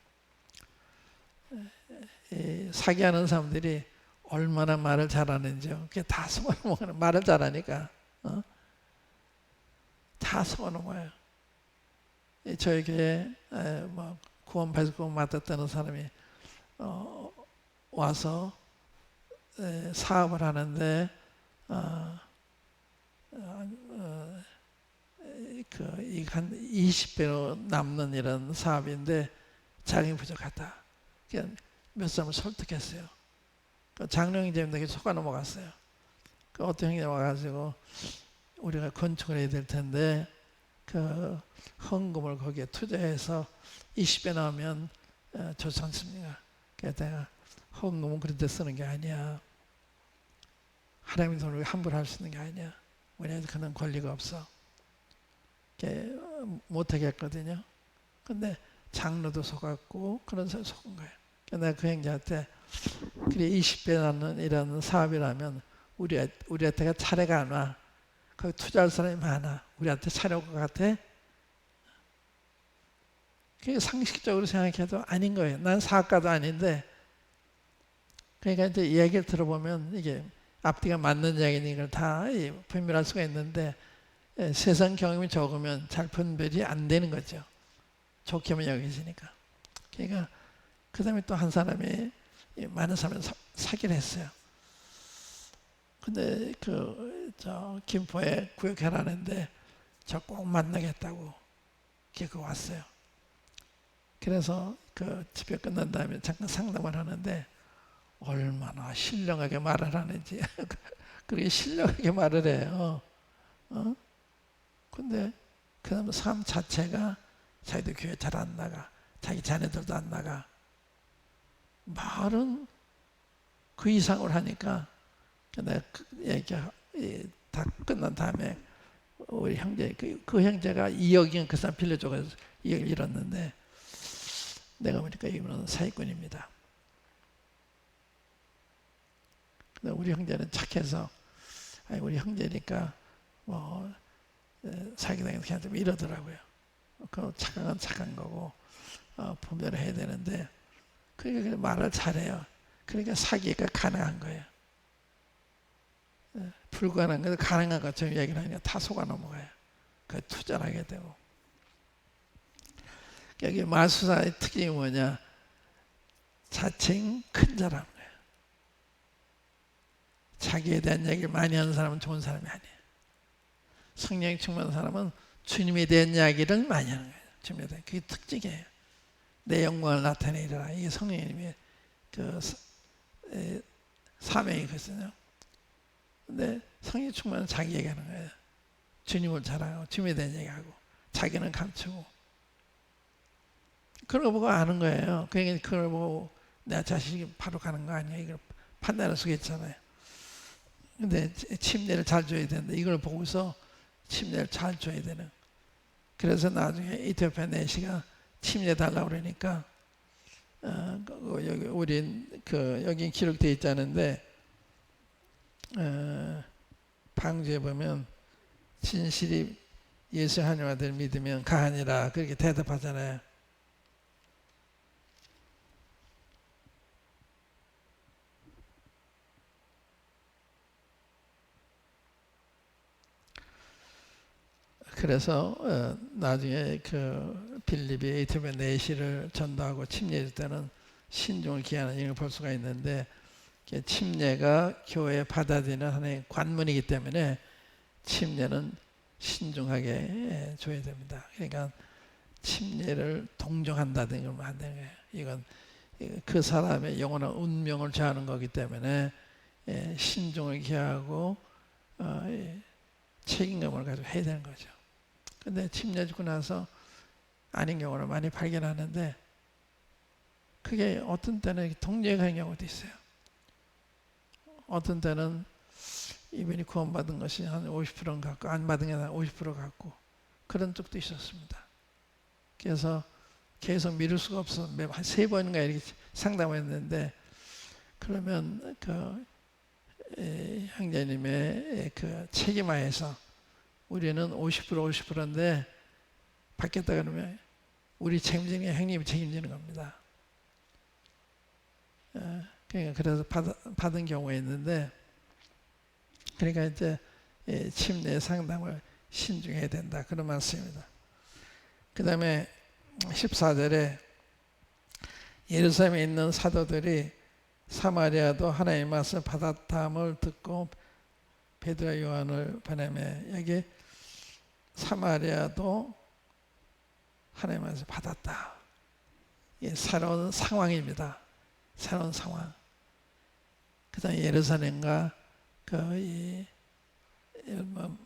사기하는 사람들이 얼마나 말을 잘하는지요. 그게 다 속아넘어가는, 말을 잘하니까 다 속아넘어요. 저희 교회에 구원받고 구원 맡았다는 사람이 와서 사업을 하는데 한 20배로 남는 이런 사업인데 자금이 부족하다. 몇 사람을 설득했어요. 장로 형제님들에게 속아 넘어갔어요. 어떤 형제가 와가지고 우리가 건축을 해야 될 텐데 헌금을 거기에 투자해서 20배 나오면 좋지 않습니까? 그래서 내가 헌금은 그런 데 쓰는 게 아니야. 하나님의 돈을 함부로 할 수 있는 게 아니야. 우리한테 그런 권리가 없어. 못하겠거든요. 근데 장로도 속았고 그런 사람 속은 거예요. 내가 그 형제한테 그래 20배 나는 이런 사업이라면 우리한테가 차례가 안 와. 거기 투자할 사람이 많아. 우리한테 차례 올 것 같아? 그게 상식적으로 생각해도 아닌 거예요. 난 사업가도 아닌데. 그러니까 이제 이야기를 들어보면 이게 앞뒤가 맞는 이야기니 이걸 다 분별할 수가 있는데 세상 경험이 적으면 잘 분별이 안 되는 거죠. 좋게만 여기지니까. 그러니까 그 다음에 또 한 사람이 많은 사람을 사기를 했어요. 근데 김포에 구역회라는데 저 꼭 만나겠다고 걔가 왔어요. 그래서 집회 끝난 다음에 잠깐 상담을 하는데 얼마나 신령하게 말을 하는지 그렇게 신령하게 말을 해요. 근데 그 삶 자체가 자기도 교회 잘 안 나가, 자기 자녀들도 안 나가. 말은 그 이상으로 하니까 내가 얘기 다 끝난 다음에 우리 형제 그 형제가 2억이면 그 사람 빌려줘서 2억을 잃었는데 내가 보니까 이분은 사기꾼입니다. 근데 우리 형제는 착해서 우리 형제니까 사기당해서 그냥 좀 이러더라고요. 그 착한 건 착한 거고 분별을 해야 되는데 그러니까 말을 잘해요. 그러니까 사기가 가능한 거예요. 불가능한 거 가능한 것처럼 얘기를 하니까 다 속아 넘어가요. 그 투자를 하게 되고. 여기 마술사의 특징이 뭐냐? 자칭 큰 자라는 거예요. 자기에 대한 얘기를 많이 하는 사람은 좋은 사람이 아니에요. 성령이 충만한 사람은 주님에 대한 이야기를 많이 하는 거예요. 주님에 대한 그게 특징이에요. 내 영광을 나타내리라. 이게 성령님의 그 사명이거든요. 근데 성령 충만은 자기 얘기하는 거예요. 주님을 자랑하고 주님에 대한 얘기하고 자기는 감추고 그런 거 보고 아는 거예요. 그러니까 그걸 보고 내 자식이 바로 가는 거 아니야. 이걸 판단할 수가 있잖아요. 근데 침례를 잘 줘야 되는데 이걸 보고서 침례를 잘 줘야 되는. 그래서 나중에 이티오피아 내시가 침례 달라고 그러니까 여기 우리 여기 기록되어 있지 않은데 방주에 보면 진실이 예수 하나님 아들 믿으면 가하니라 그렇게 대답하잖아요. 그래서 나중에 그 빌립이 에티오피아 내시를 전도하고 침례할 때는 신중을 기하는 이런 걸 볼 수가 있는데 침례가 교회에 받아들이는 하나의 관문이기 때문에 침례는 신중하게 줘야 됩니다. 그러니까 침례를 동정한다든지 그러면 안 되는 거예요. 이건 그 사람의 영원한 운명을 정하는 거기 때문에 신중을 기하고 책임감을 가지고 해야 되는 거죠. 근데 침례 주고 나서 아닌 경우를 많이 발견하는데 그게 어떤 때는 동력하는 경우도 있어요. 어떤 때는 이분이 구원받은 것이 한 50%는 갖고 안 받은 게 한 50% 갖고 그런 쪽도 있었습니다. 그래서 계속 미룰 수가 없어. 한 3번인가 이렇게 상담했는데 그러면 그 형제님의 그 책임하에서 우리는 50%인데 받겠다 그러면 우리 책임지는 게 형님이 책임지는 겁니다. 그러니까 그래서 받은 경우가 있는데 그러니까 이제 침례 상담을 신중해야 된다 그런 말씀입니다. 그 다음에 14절에 예루살렘에 있는 사도들이 사마리아도 하나님의 말씀을 받았다함을 듣고 베드로와 요한을 보내매 여기 사마리아도 하나님의 말씀을 받았다. 이게 새로운 상황입니다. 새로운 상황. 그 다음에 예루살렘과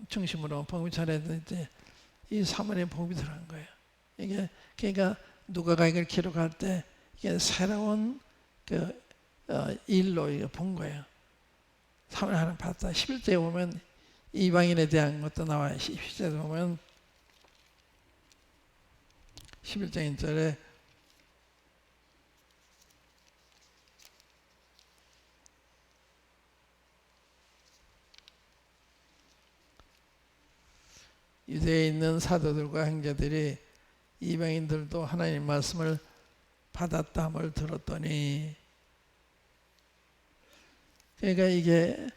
중심으로 복음이 전해졌는데 이 사마리아 복음이 들어간 거예요. 이게 그러니까 누가가 이걸 기록할 때 이게 새로운 일로 본 거예요. 사마리아 하나님 받았다. 11절에 보면 이방인에 대한 것도 나와요. 11절에 보면 11장 1절에 유대에 있는 사도들과 형제들이 이방인들도 하나님의 말씀을 받았다함을 들었더니 그러니까 이게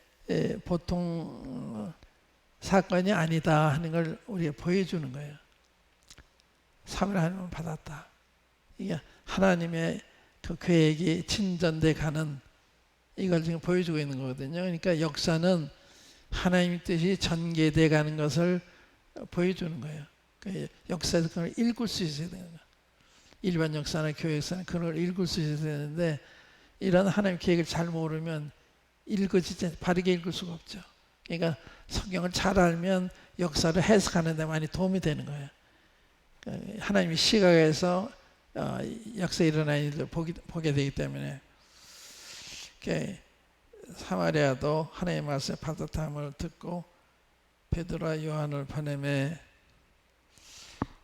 보통 사건이 아니다 하는 걸 우리가 보여주는 거예요. 사마리아 하나님을 받았다. 이게 하나님의 그 계획이 진전돼 가는 이걸 지금 보여주고 있는 거거든요. 그러니까 역사는 하나님의 뜻이 전개돼 가는 것을 보여주는 거예요. 그러니까 역사에서 그걸 읽을 수 있어야 되는 거예요. 일반 역사나 교회 역사는 그걸 읽을 수 있어야 되는데 이런 하나님의 계획을 잘 모르면 읽어지지 바르게 읽을 수가 없죠. 그러니까 성경을 잘 알면 역사를 해석하는 데 많이 도움이 되는 거예요. 그러니까 하나님의 시각에서 역사에 일어난 일을 보게 되기 때문에 그러니까 사마리아도 하나님의 말씀을 받았다함을 듣고 베드로와 요한을 보내매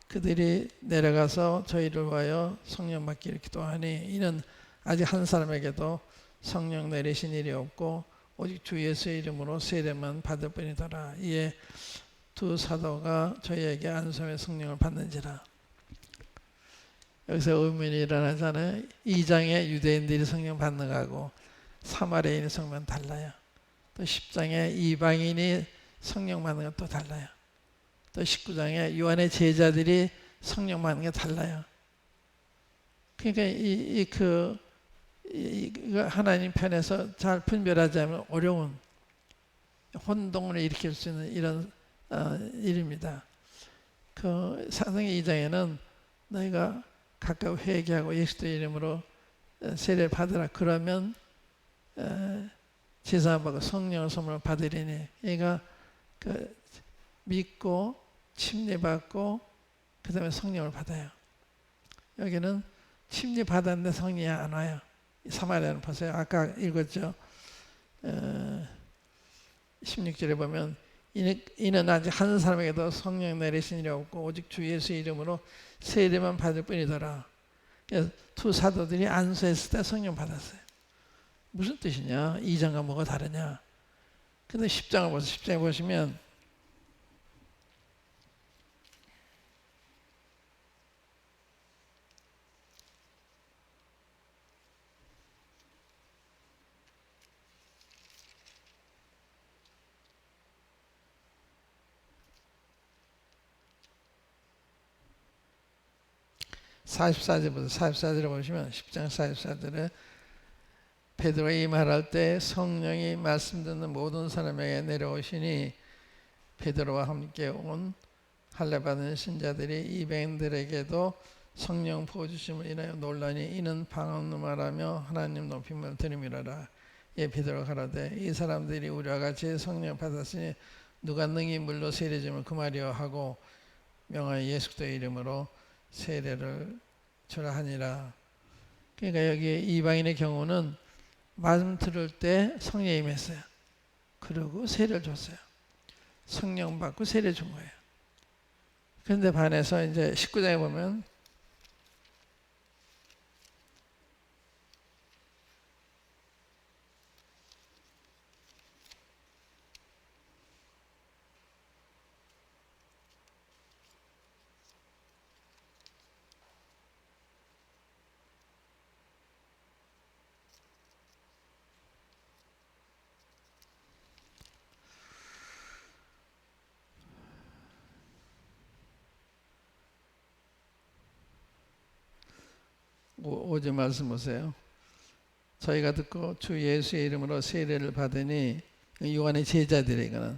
그들이 내려가서 저희를 위하여 성령 받기를 기도하니 이는 아직 한 사람에게도 성령 내리신 일이 없고 오직 주 예수의 이름으로 세례만 받을 뿐이더라. 이에 두 사도가 저희에게 안수함의 성령을 받는지라. 여기서 의문이 일어나잖아요. 2장에 유대인들이 성령 받는 거하고 사마리아인의 성령은 달라요. 또 10장에 이방인이 성령 받는 것도 달라요. 또 19장에 요한의 제자들이 성령 받는 게 달라요. 그러니까 하나님 편에서 잘 분별하자면 어려운 혼동을 일으킬 수 있는 이런 일입니다. 그 사도행 2장에는 너희가 각각 회개하고 예수도 이름으로 세례 받으라. 그러면 제사받고 성령의 선물을 받으리니. 그러니까 그 믿고 침례받고 그 다음에 성령을 받아요. 여기는 침례받았는데 성령이 안 와요. 사마리아는 보세요. 아까 읽었죠. 16절에 보면 이는 아직 한 사람에게도 성령 내리신 일이 없고 오직 주 예수 이름으로 세례만 받을 뿐이더라. 두 사도들이 안수했을 때 성령 받았어요. 무슨 뜻이냐? 2장과 뭐가 다르냐? 근데 10장을 보세요. 10장에 보시면 44절부터 44절에 보시면 10장 44절에 베드로가 이 말할 때 성령이 말씀 듣는 모든 사람에게 내려오시니 베드로와 함께 온 할례 받은 신자들이 이방인들에게도 성령 부어주심을 인하여 놀라니 이는 방언으로 말하며 하나님 높임을 들음이라라. 예, 베드로가 가라되 이 사람들이 우리와 같이 성령 받았으니 누가 능히 물로 세례짐을 금하려 하고 명하여 예수 그리스도의 이름으로 세례를 주라 하니라. 그러니까 여기 이방인의 경우는 말씀 들을 때 성령이 임했어요. 그리고 세례를 줬어요. 성령 받고 세례 준 거예요. 그런데 반해서 이제 19장에 보면 오제 말씀 보세요. 저희가 듣고 주 예수의 이름으로 세례를 받으니 요한의 제자들에게는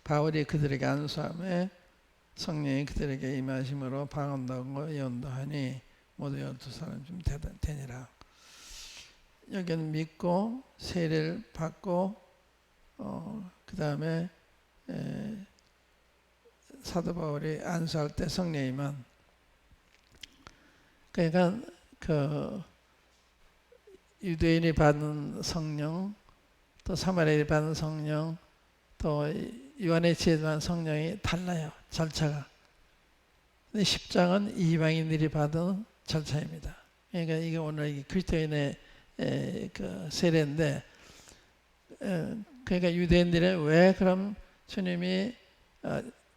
바울이 그들에게 안수함에 성령이 그들에게 임하심으로 방언하고 예언도 하니 모두 12사람쯤 되니라. 여기는 믿고 세례를 받고 그 다음에 사도 바울이 안수할 때 성령이 임한. 그러니까 그 유대인이 받은 성령, 또 사마리아인이 받은 성령, 또 요한의 제자한 성령이 달라요. 절차가. 근데 10장은 이방인들이 받은 절차입니다. 그러니까 이게 오늘 그리스도인의 그 세례인데, 그러니까 유대인들은 왜 그럼 주님이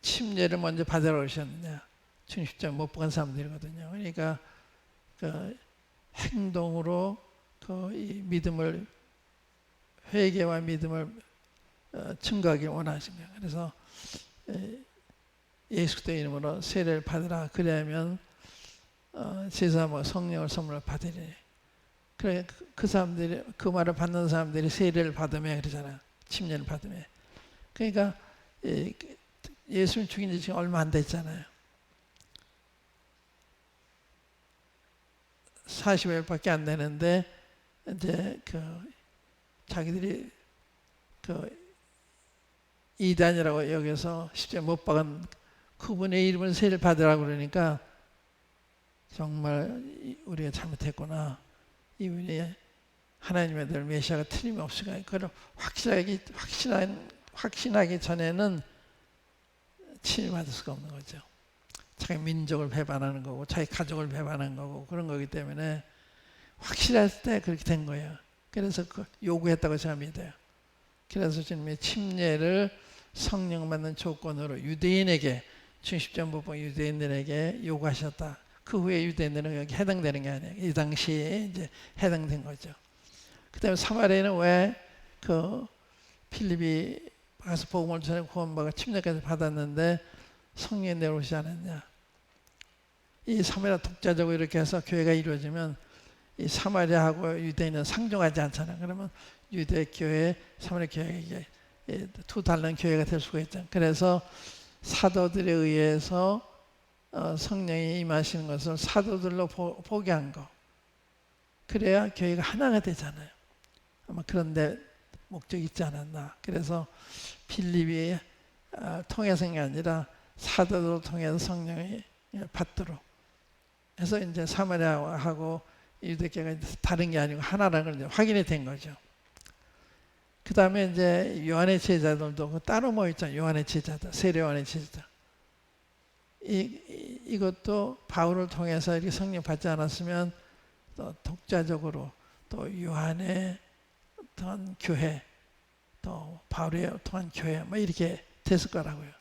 침례를 먼저 받으러 오셨느냐? 주님 십자가 못 박은 사람들이거든요. 그러니까 그 행동으로 그 이 믿음을 회개와 믿음을 증거하기 원하신 거예요. 그래서 예수 그리스도의 이름으로 세례를 받으라. 그래야면 제사와 성령을 선물을 받으리. 그래 그 사람들이 그 말을 받는 사람들이 세례를 받으면 그러잖아요. 침례를 받으면. 그러니까 예수님 죽인 지 지금 얼마 안 됐잖아요. 40일밖에 안 되는데 이제 그 자기들이 그 이단이라고 여기서 십자가에 못 박은 그분의 이름을 세례를 받으라고 그러니까 정말 우리가 잘못했구나. 이분이 하나님의 아들 메시아가 틀림없으니까 그걸 확신하기 전에는 치료받을 수가 없는 거죠. 자기 민족을 배반하는 거고 자기 가족을 배반하는 거고 그런 거기 때문에 확실할 때 그렇게 된 거예요. 그래서 그 요구했다고 제가 믿어요. 그래서 주님이 침례를 성령 받는 조건으로 유대인에게 중심점 부분 유대인들에게 요구하셨다. 그 후에 유대인들은 여기 해당되는 게 아니에요. 이 당시에 이제 해당된 거죠. 그다음에 사마리아는 왜 그 필립이 가서 복음을 전해 구원받아 침례까지 받았는데 성령이 내려오지 않았냐? 이 사마리아 독자적으로 이렇게 해서 교회가 이루어지면 이 사마리아하고 유대인은 상종하지 않잖아요. 그러면 유대 교회, 사마리아 교회가 두 다른 교회가 될 수가 있죠. 그래서 사도들에 의해서 성령이 임하시는 것을 사도들로 보게 한 거. 그래야 교회가 하나가 되잖아요. 아마 그런데 목적이 있지 않았나. 그래서 빌립이 통해서가 아니라 사도들을 통해서 성령이 받도록 해서 이제 사마리아하고 유대교가 다른 게 아니고 하나라는 걸 확인이 된 거죠. 그 다음에 이제 요한의 제자들도 따로 모였잖아요. 요한의 제자들, 세례 요한의 제자들. 이것도 바울을 통해서 이렇게 성령 받지 않았으면 또 독자적으로 또 요한의 어떤 교회, 또 바울의 통한 교회, 뭐 이렇게 됐을 거라고요.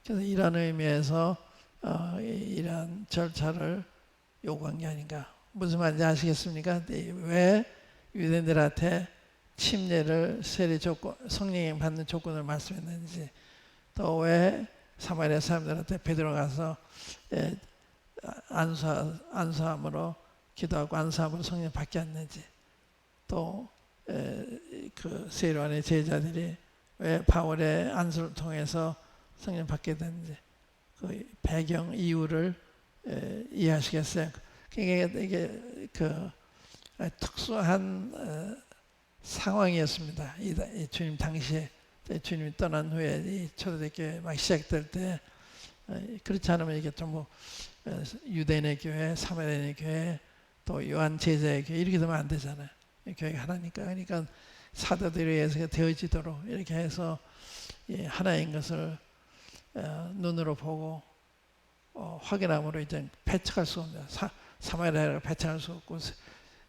그래서 이런 의미에서 이런 절차를 요구한 게 아닌가. 무슨 말인지 아시겠습니까? 왜 유대인들한테 침례를 세례 조건, 성령이 받는 조건을 말씀했는지, 또 왜 사마리아 사람들한테 베드로 가서 안수함으로 기도하고 안수함으로 성령 받게 했는지, 또 그 세례 요한의 제자들이 왜 바울의 안수를 통해서 성령 받게 됐는지 그 배경 이유를 이해하시겠어요? 그러니까 이게 그 특수한 상황이었습니다. 이 주님 당시에 주님이 떠난 후에 이 초대교회 막 시작될 때 그렇지 않으면 이게 좀 뭐 유대인의 교회, 사마리아인의 교회, 또 요한 제자의 교회 이렇게 되면 안 되잖아요. 교회가 하나니까. 그러니까 사도들에 의해서 되어지도록 이렇게 해서 하나인 것을 눈으로 보고 확인함으로 이제 배척할 수 없는 사마리아를 배척할 수 없고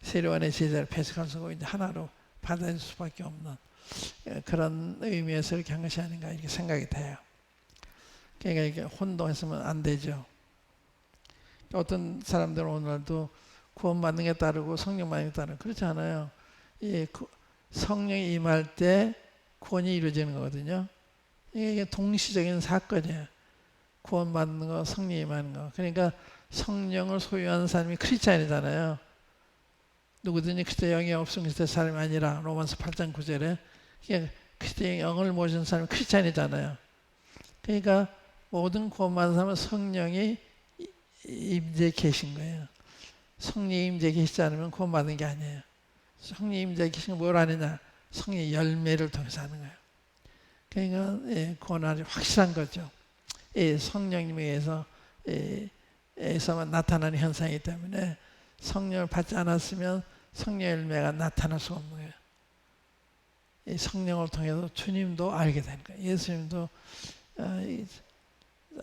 세례 요한의 제자를 배척할 수 없고 이제 하나로 받아줄 수밖에 없는 그런 의미에서 이렇게 한 것이 아닌가 이렇게 생각이 돼요. 그러니까 이게 혼동했으면 안 되죠. 어떤 사람들은 오늘도 구원받는 게 따르고 성령 받는 게 따르고 그렇지 않아요. 성령이 임할 때 구원이 이루어지는 거거든요. 이게 동시적인 사건이에요. 구원받는 거, 성령 임하는 거. 그러니까 성령을 소유하는 사람이 크리스찬이잖아요. 누구든지 그리스도의 영이 없으면 그리스도의 사람이 아니라 로마서 8장 9절에 그리스도의 영을 모신 사람이 크리스찬이잖아요. 그러니까 모든 구원받는 사람은 성령이 임재해 계신 거예요. 성령이 임재해 계시지 않으면 구원받는 게 아니에요. 성령이 임재해 계신 건 뭘 하느냐? 성령의 열매를 통해서 하는 거예요. 그러니까 구원은 아주 확실한 거죠. 성령님에 의해서만 나타나는 현상이기 때문에 성령을 받지 않았으면 성령의 열매가 나타날 수가 없는 거예요. 이 성령을 통해서 주님도 알게 되는 거예요. 예수님도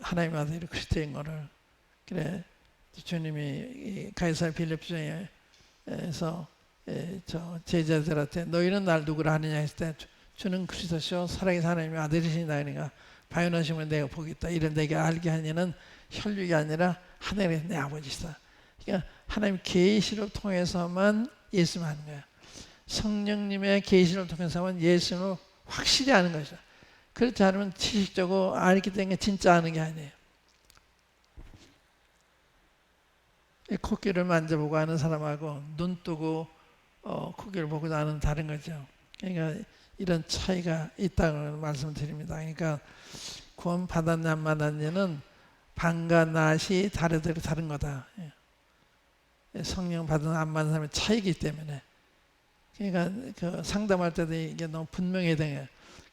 하나님 아들 그리스도인 것을 그래 주님이 가이사랴 빌립보에서 저 제자들한테 너희는 날 누구라 하느냐 했을 때 주는 그리스도시요 살아계신 하나님의 아들이시다 하니까 바요나심을 내가 보겠다 이런 내게 알게 하니는 혈육이 아니라 하늘의 내 아버지시다. 그러니까 하나님 계시를 통해서만 예수님 하는 거예요. 성령님의 계시를 통해서만 예수님을 확실히 아는 거죠. 그렇지 않으면 지식적으로 알기 때문에 진짜 아는 게 아니에요. 코끼리를 만져보고 아는 사람하고 눈 뜨고 코끼리를 보고 아는 다른 거죠. 그러니까 이런 차이가 있다는 말씀을 드립니다. 그러니까 구원 받았냐 안 받았냐는 방과 낫이 다른 거다. 성령 받은 안 받은 사람의 차이기 때문에. 그러니까 그 상담할 때도 이게 너무 분명해야 돼요.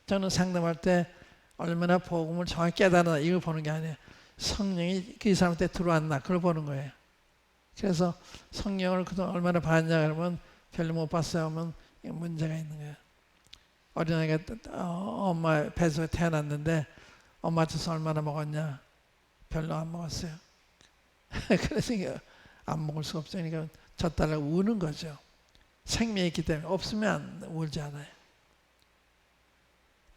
저는 상담할 때 얼마나 복음을 정확히 깨달았나 이걸 보는 게 아니에요. 성령이 그 사람한테 들어왔나 그걸 보는 거예요. 그래서 성령을 그동안 얼마나 봤냐 그러면 별로 못 봤어요 하면 문제가 있는 거예요. 어린아이가 엄마 뱃속에 태어났는데 엄마 젖을 얼마나 먹었냐? 별로 안 먹었어요. 그래서 안 먹을 수가 없으니까 젖달라고 우는 거죠. 생명이 있기 때문에 없으면 울지 않아요.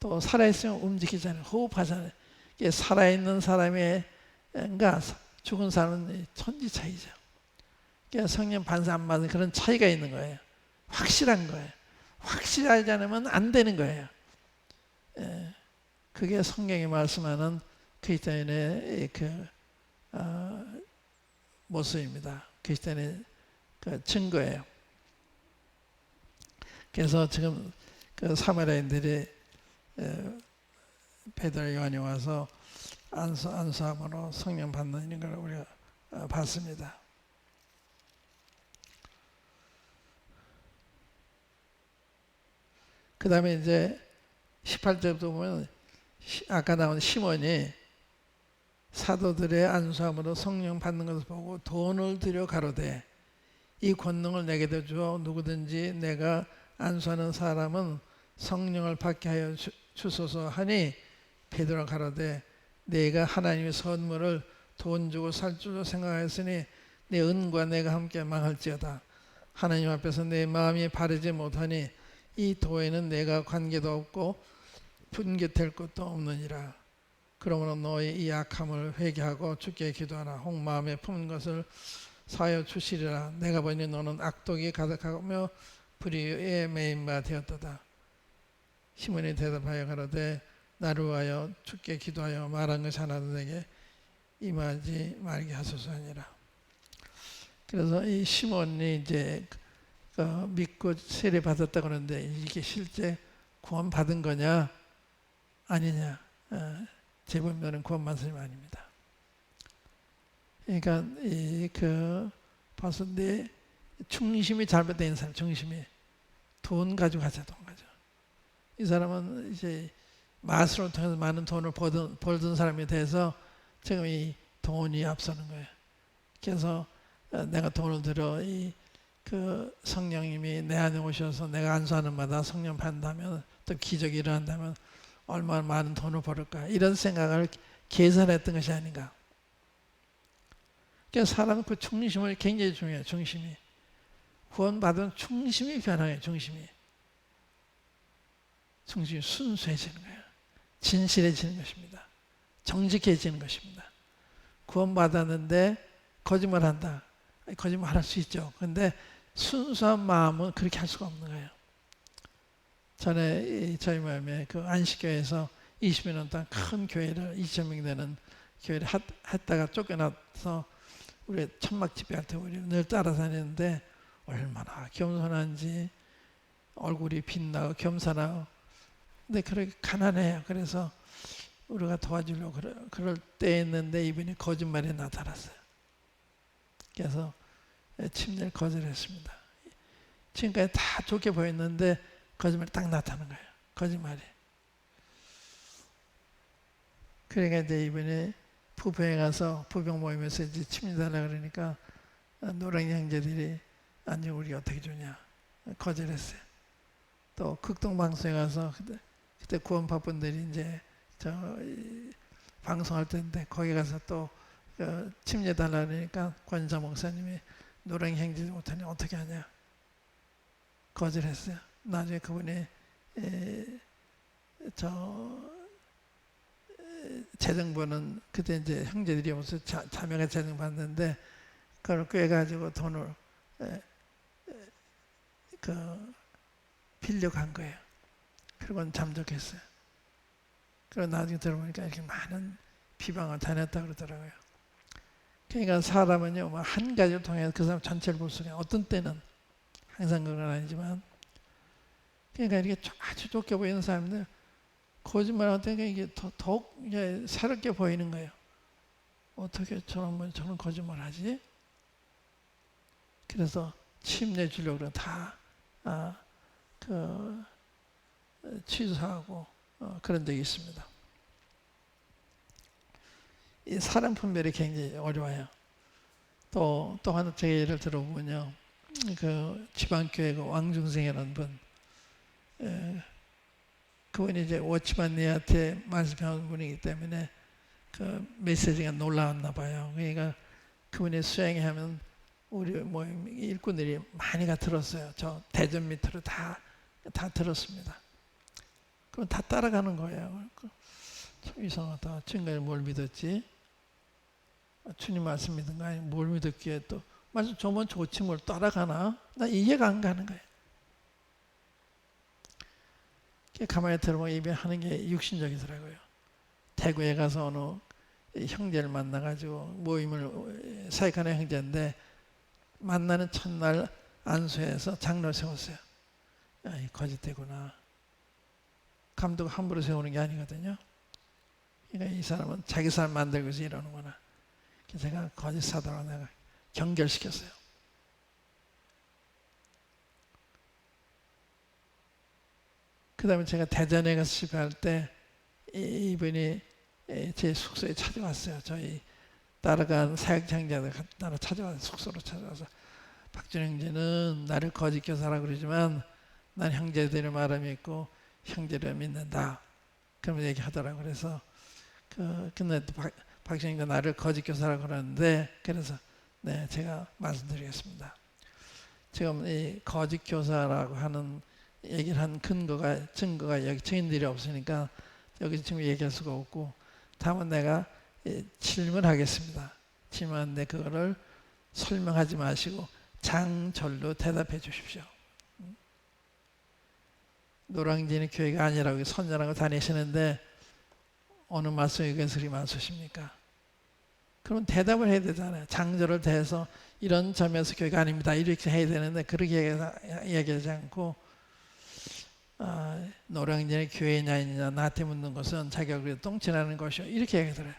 또 살아있으면 움직이잖아요. 호흡하잖아요. 이게 살아있는 사람과 죽은 사람은 천지 차이죠. 그러니까 성령 반사 안 받는 그런 차이가 있는 거예요. 확실한 거예요. 확실하지 않으면 안 되는 거예요. 그게 성경이 말씀하는 그리스도인의 모습입니다. 그리스도인의 그 증거예요. 그래서 지금 그 사마리아인들이 베드로 요한이 와서 안수함으로 성령 받는 걸 우리가 봤습니다. 그 다음에 이제 18절부터 보면 아까 나온 시몬이 사도들의 안수함으로 성령 받는 것을 보고 돈을 들여 가로되 이 권능을 내게도 주어 누구든지 내가 안수하는 사람은 성령을 받게 하여 주소서 하니 베드로가 가로되 내가 하나님의 선물을 돈 주고 살 줄로 생각하였으니 내 은과 내가 함께 망할지어다. 하나님 앞에서 내 마음이 바르지 못하니 이 도에는 내가 관계도 없고 분깃될 것도 없느니라. 그러므로 너의 이 악함을 회개하고 주께 기도하라. 혹 마음에 품은 것을 사하여 주시리라. 내가 보니 너는 악독이 가득하며 불의에 매인 바 되었도다. 시몬이 대답하여 가로되 나를 위하여 주께 기도하여 말한 것이 하나도 내게 임하지 말게 하소서 하니라. 그래서 이 시몬이 이제 믿고 세례 받았다 그러는데 이게 실제 구원 받은 거냐 아니냐? 제 보면은 구원 받은 사람이 아닙니다. 그러니까 벌써 내 중심이 잘못된 사람, 중심이 돈 가지고 가자, 돈 가져. 이 사람은 이제 마술을 통해서 많은 돈을 벌던 사람이 돼서 지금 이 돈이 앞서는 거예요. 그래서 내가 돈을 들어 그 성령님이 내 안에 오셔서 내가 안수하는 마다 성령 받는다면 또 기적이 일어난다면 얼마나 많은 돈을 벌을까 이런 생각을 계산했던 것이 아닌가. 그러니까 사람은 그 중심을 굉장히 중요해요. 중심이 구원받은 중심이 변화해요. 중심이 순수해지는 거예요. 진실해지는 것입니다. 정직해지는 것입니다. 구원받았는데 거짓말한다. 거짓말할 수 있죠. 그런데 순수한 마음은 그렇게 할 수가 없는 거예요. 전에 저희 마음에 그 안식교회에서 20여 년 동안 큰 교회를 2,000명 되는 교회를 했다가 쫓겨나서 우리 천막 집회할 때 우리 늘 따라다니는데 얼마나 겸손한지 얼굴이 빛나고 겸손하고 근데 그렇게 가난해요. 그래서 우리가 도와주려고 그럴 때였는데 이분이 거짓말이 나타났어요. 그래서 침례를 거절했습니다. 지금까지 다 좋게 보였는데 거짓말이 딱 나타나는 거예요. 거짓말이. 그러니까 이제 이번에 부평에 가서 부평 모임에서 이제 침례달라 그러니까 노랭이 형제들이 아니 우리 어떻게 주냐 거절했어요. 또 극동방송에 가서 그때 구원파분들이 이제 방송할 때인데 거기 가서 또 침례달라 그러니까 권사 목사님이 노랭이 형제들 못하니 어떻게 하냐 거절했어요. 나중에 그분이 재정부는 그때 이제 형제들이 오면서 자매가 재정 받는데 그걸 꿰가지고 돈을 빌려간 거예요. 그러고는 잠적했어요. 그리고 나중에 들어보니까 이렇게 많은 비방을 다녔다 그러더라고요. 그러니까 사람은요, 한 가지를 통해서 그 사람 전체를 볼 수가 어떤 때는 항상 그건 아니지만 그러니까 이렇게 아주 좋게 보이는 사람들 거짓말할 때 이게 더욱 이제 새롭게 보이는 거예요. 어떻게 저런 거짓말하지? 그래서 침례 주려고 다 취소하고 그런 적이 있습니다. 이 사람 분별이 굉장히 어려워요. 또 하나 제 예를 들어보면요, 그 지방교회 그 왕중생이라는 분, 그분이 이제 워치만니한테 말씀하는 분이기 때문에 그 메시지가 놀라웠나 봐요. 그러니까 그분이 수행하면 우리 모임 일꾼들이 많이가 들었어요. 저 대전 밑으로 다 들었습니다. 그럼 다 따라가는 거예요. 참 이상하다. 지금까지 뭘 믿었지? 주님 말씀 믿은 거 아니면 뭘 믿었기에 또 말씀 좋으면 좋지 뭘 따라가나? 나 이해가 안 가는 거예요. 가만히 들어보면 입에 하는 게 육신적이더라고요. 대구에 가서 어느 형제를 만나가지고 모임을 사역하는 형제인데 만나는 첫날 안수해서 장로 세웠어요. 야, 이 거짓되구나. 감독 함부로 세우는 게 아니거든요. 그러니까 이 사람은 자기 사람 만들기 위해서 이러는구나. 그래서 제가 거짓 사도라고 내가 경결시켰어요. 그 다음에 제가 대전에 가서 집회할 때 이분이 제 숙소에 찾아왔어요. 저희 따라간 사역장자들 따라 찾아와서 숙소로 찾아와서 박준 형제는 나를 거짓 교사라고 그러지만 난 형제들의 말을 믿고 형제를 믿는다. 그러면 얘기하더라고요. 그래서 근데 박준 형제 나를 거짓 교사라고 그러는데 그래서 네 제가 말씀드리겠습니다. 지금 이 거짓 교사라고 하는 얘기를 한 증거가 여기 증인들이 없으니까 여기 지금 얘기할 수가 없고 다만 내가 질문하겠습니다. 질문하는데 그거를 설명하지 마시고 장절로 대답해 주십시오. 노량진이 교회가 아니라고 선전하고 다니시는데 어느 말씀에 그리 많으십니까? 그럼 대답을 해야 되잖아요. 장절을 대해서 이런 점에서 교회가 아닙니다. 이렇게 해야 되는데 그렇게 얘기하지 않고 노량진의 교회냐 아니냐 나한테 묻는 것은 자기 얼굴에 똥칠하는 것이요. 이렇게 얘기하더래요.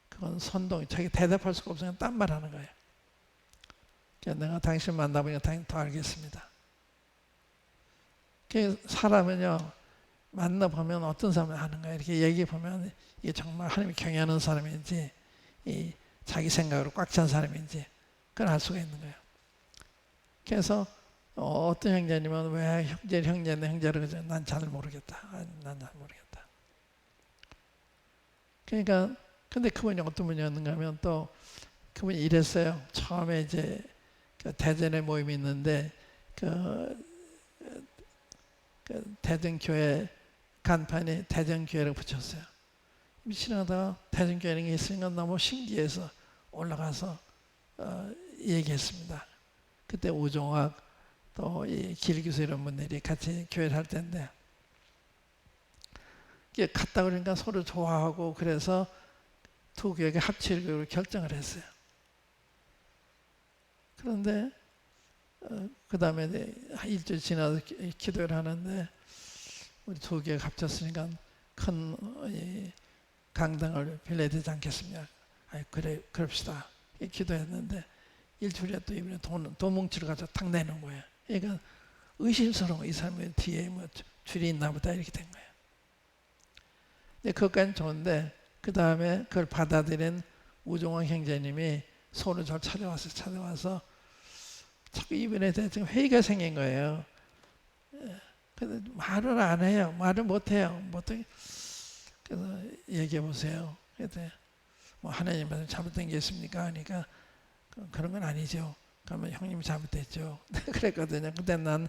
그건 선동, 자기 대답할 수가 없으니까 딴 말 하는 거예요. 그래서 내가 당신 만나보니까 당연히 더 알겠습니다. 사람은요, 만나보면 어떤 사람을 하는가 이렇게 얘기해보면 이게 정말 하나님이 경외하는 사람인지 자기 생각으로 꽉 찬 사람인지 그걸 알 수가 있는 거예요. 그래서 어떤 형제님은 왜 형제를 그러죠? 난 잘 모르겠다. 난 잘 모르겠다. 그러니까 근데 그분이 어떤 분이었는가 하면 또 그분이 이랬어요. 처음에 이제 그 대전에 모임이 있는데 그 대전교회 간판에 대전교회를 붙였어요. 지나가다가 대전교회라는 게 있으니까 너무 신기해서 올라가서 얘기했습니다. 그때 우종학 또 이 길기수 이런 분들이 같이 교회를 할 텐데 갔다 그러니까 서로 좋아하고 그래서 두 교회가 합치기로 결정을 했어요. 그런데 그 다음에 일주일 지나서 기도를 하는데 우리 두 교회가 합쳤으니까 큰 강당을 빌려야 되지 않겠습니까? 그래 그럽시다. 기도했는데 일주일에 또 이번에 돈 뭉치러 가서 탁 내는 거예요. 그러니까 의심스러워. 이 사람의 뒤에 뭐 줄이 있나 보다 이렇게 된 거예요. 근데 그것까지는 좋은데 그 다음에 그걸 받아들인 우종원 형제님이 서로 저를 찾아와서 자꾸 이분에 대해서 지금 회의가 생긴 거예요. 근데 말을 안 해요. 말을 못 해요. 그래서 얘기해 보세요. 그랬더니 뭐 하나님 말씀 잘못된 게 있습니까? 하니까 그런 건 아니죠. 그러면 형님이 잘못됐죠. 그랬거든요. 근데 난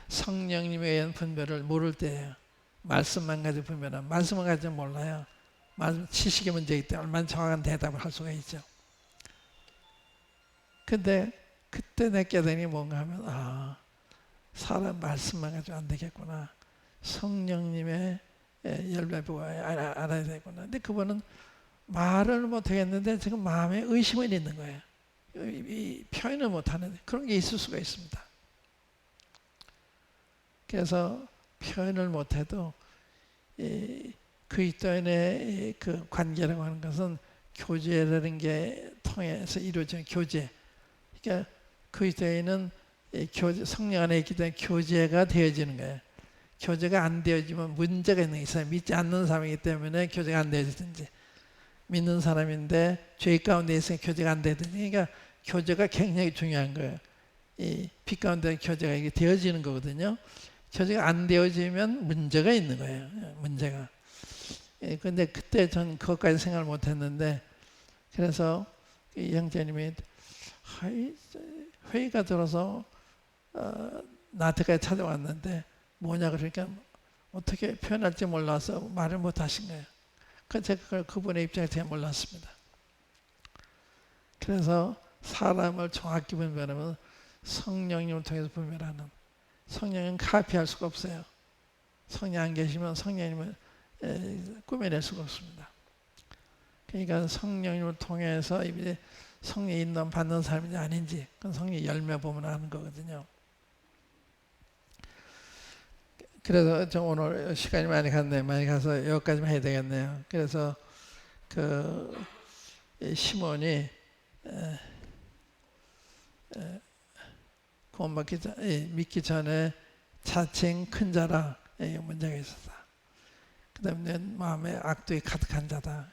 성령님에 의한 분별을 모를 때예요. 말씀만 가지고 분별하면 말씀만 가지고 몰라요. 말씀 지식의 문제이기 때문에 얼마나 정확한 대답을 할 수가 있죠. 근데 그때 내 깨달음이 뭔가 하면 사람 말씀만 가지고 안 되겠구나. 성령님의 열매보고 알아야 되구나. 근데 그분은 말을 못 하겠는데 지금 마음에 의심은 있는 거예요. 이 표현을 못하는 그런 게 있을 수가 있습니다. 그래서 표현을 못해도 그리스도인의 그 관계라고 하는 것은 교제라는 게 통해서 이루어지는 교제. 그러니까 그리스도인은 성령 안에 있기 때문에 교제가 되어지는 거예요. 교제가 안 되어지면 문제가 있는 게 있어요. 믿지 않는 사람이기 때문에 교제가 안 되어지든지 믿는 사람인데 죄 가운데 있으니까 교제가 안 되든지 그러니까 교제가 굉장히 중요한 거예요. 이 빛 가운데 교제가 이게 되어지는 거거든요. 교제가 안 되어지면 문제가 있는 거예요. 문제가. 근데 그때 전 그것까지 생각을 못 했는데 그래서 이 형제님이 회의가 들어서 나한테까지 찾아왔는데 뭐냐 그러니까 어떻게 표현할지 몰라서 말을 못 하신 거예요. 제가 그분의 입장을 잘 몰랐습니다. 그래서 사람을 정확히 분별하면 성령님을 통해서 분별하는 성령은 카피할 수가 없어요. 성령 안 계시면 성령님을 꾸며낼 수가 없습니다. 그러니까 성령님을 통해서 이제 성령 인도함 받는 사람인지 아닌지 그건 성령 열매 보면 아는 거거든요. 그래서 저 오늘 시간이 많이 갔네요. 많이 가서 여기까지만 해야 되겠네요. 그래서 그 시몬이 구원받기 전, 믿기 전에 자칭 큰 자라 문제가 있었다. 그 다음에 마음에 악독이 가득한 자다.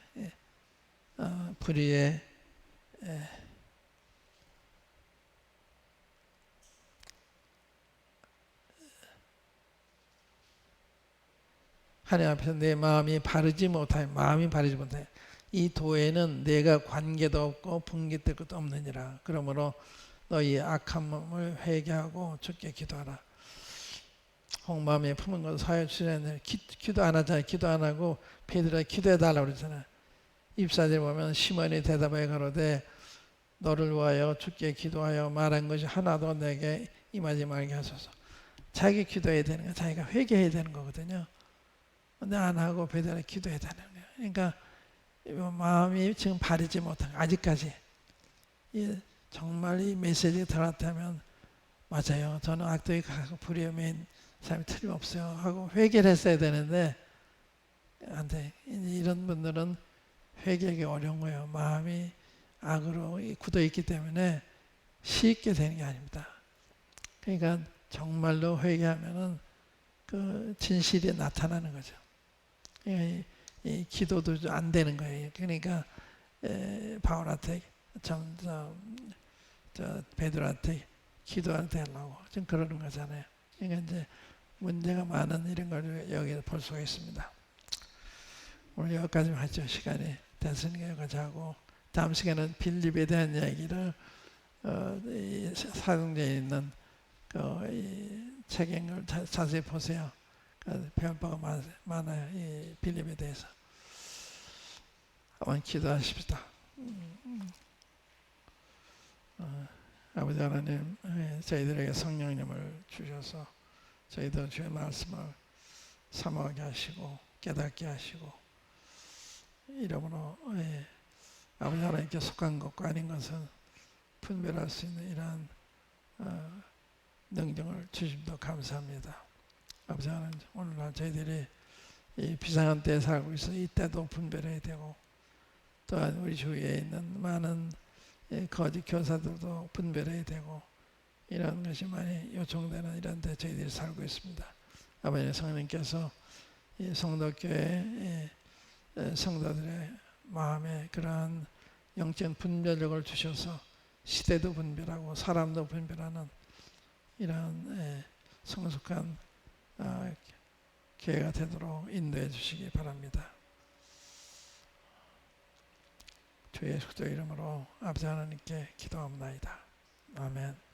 불의에 하나님 앞에서 내 마음이 바르지 못하여 이 도에는 내가 관계도 없고 분깃될 것도 없느니라. 그러므로 너희 악한 몸을 회개하고 주께 기도하라. 홍마음에 품은 것 사회 출연을 기도 안 하잖아요. 기도 안 하고 베드로가 기도해 달라고 그러잖아요. 입사들 보면 시몬이 대답하여 가로되 너를 위하여 주께 기도하여 말한 것이 하나도 내게 임하지 말게 하소서. 자기 기도해야 되는 거야. 자기가 회개해야 되는 거거든요. 근데 안 하고 베드로가 기도해야 되는 거예요. 그러니까 마음이 지금 바르지 못한 아직까지 정말 이 메시지가 들어왔다면 맞아요. 저는 악독이 가고 불의에 매인 사람이 틀림없어요 하고 회개를 했어야 되는데 안 돼. 이런 분들은 회개하기 어려운 거예요. 마음이 악으로 굳어있기 때문에 쉽게 되는 게 아닙니다. 그러니까 정말로 회개하면은 그 진실이 나타나는 거죠. 이 기도도 안 되는 거예요. 그러니까 바울한테 베드로한테 기도할 때 하려고 지금 그러는 거잖아요. 그러니까 이제 문제가 많은 이런 걸 여기서 볼 수가 있습니다. 오늘 여기까지만 하죠. 시간이 됐으니까 여기까지 하고 다음 시간은 빌립에 대한 이야기를 이 사도행전에 있는 이 책을 자세히 보세요. 배울 바가 많아요. 이 빌립에 대해서. 한번 기도하십시다. 아버지 하나님, 저희들에게 성령님을 주셔서 저희도 주의 말씀을 사모하게 하시고 깨닫게 하시고 이러므로 아버지 하나님께 속한 것과 아닌 것은 분별할 수 있는 이러한 능력을 주심도 감사합니다. 아버지 하나님, 오늘날 저희들이 이 비상한 때에 살고 있어 이때도 분별해야 되고 또한 우리 주위에 있는 많은 거짓 교사들도 분별해야 되고 이런 것이 많이 요청되는 이런 데 저희들이 살고 있습니다. 아버지 성령님께서 이 성도교회 성도들의 마음에 그러한 영적 분별력을 주셔서 시대도 분별하고 사람도 분별하는 이러한 성숙한 교회가 되도록 인도해 주시기 바랍니다. 주 예수 그리스도 이름으로 아버지 하나님께 기도합니다. 아멘.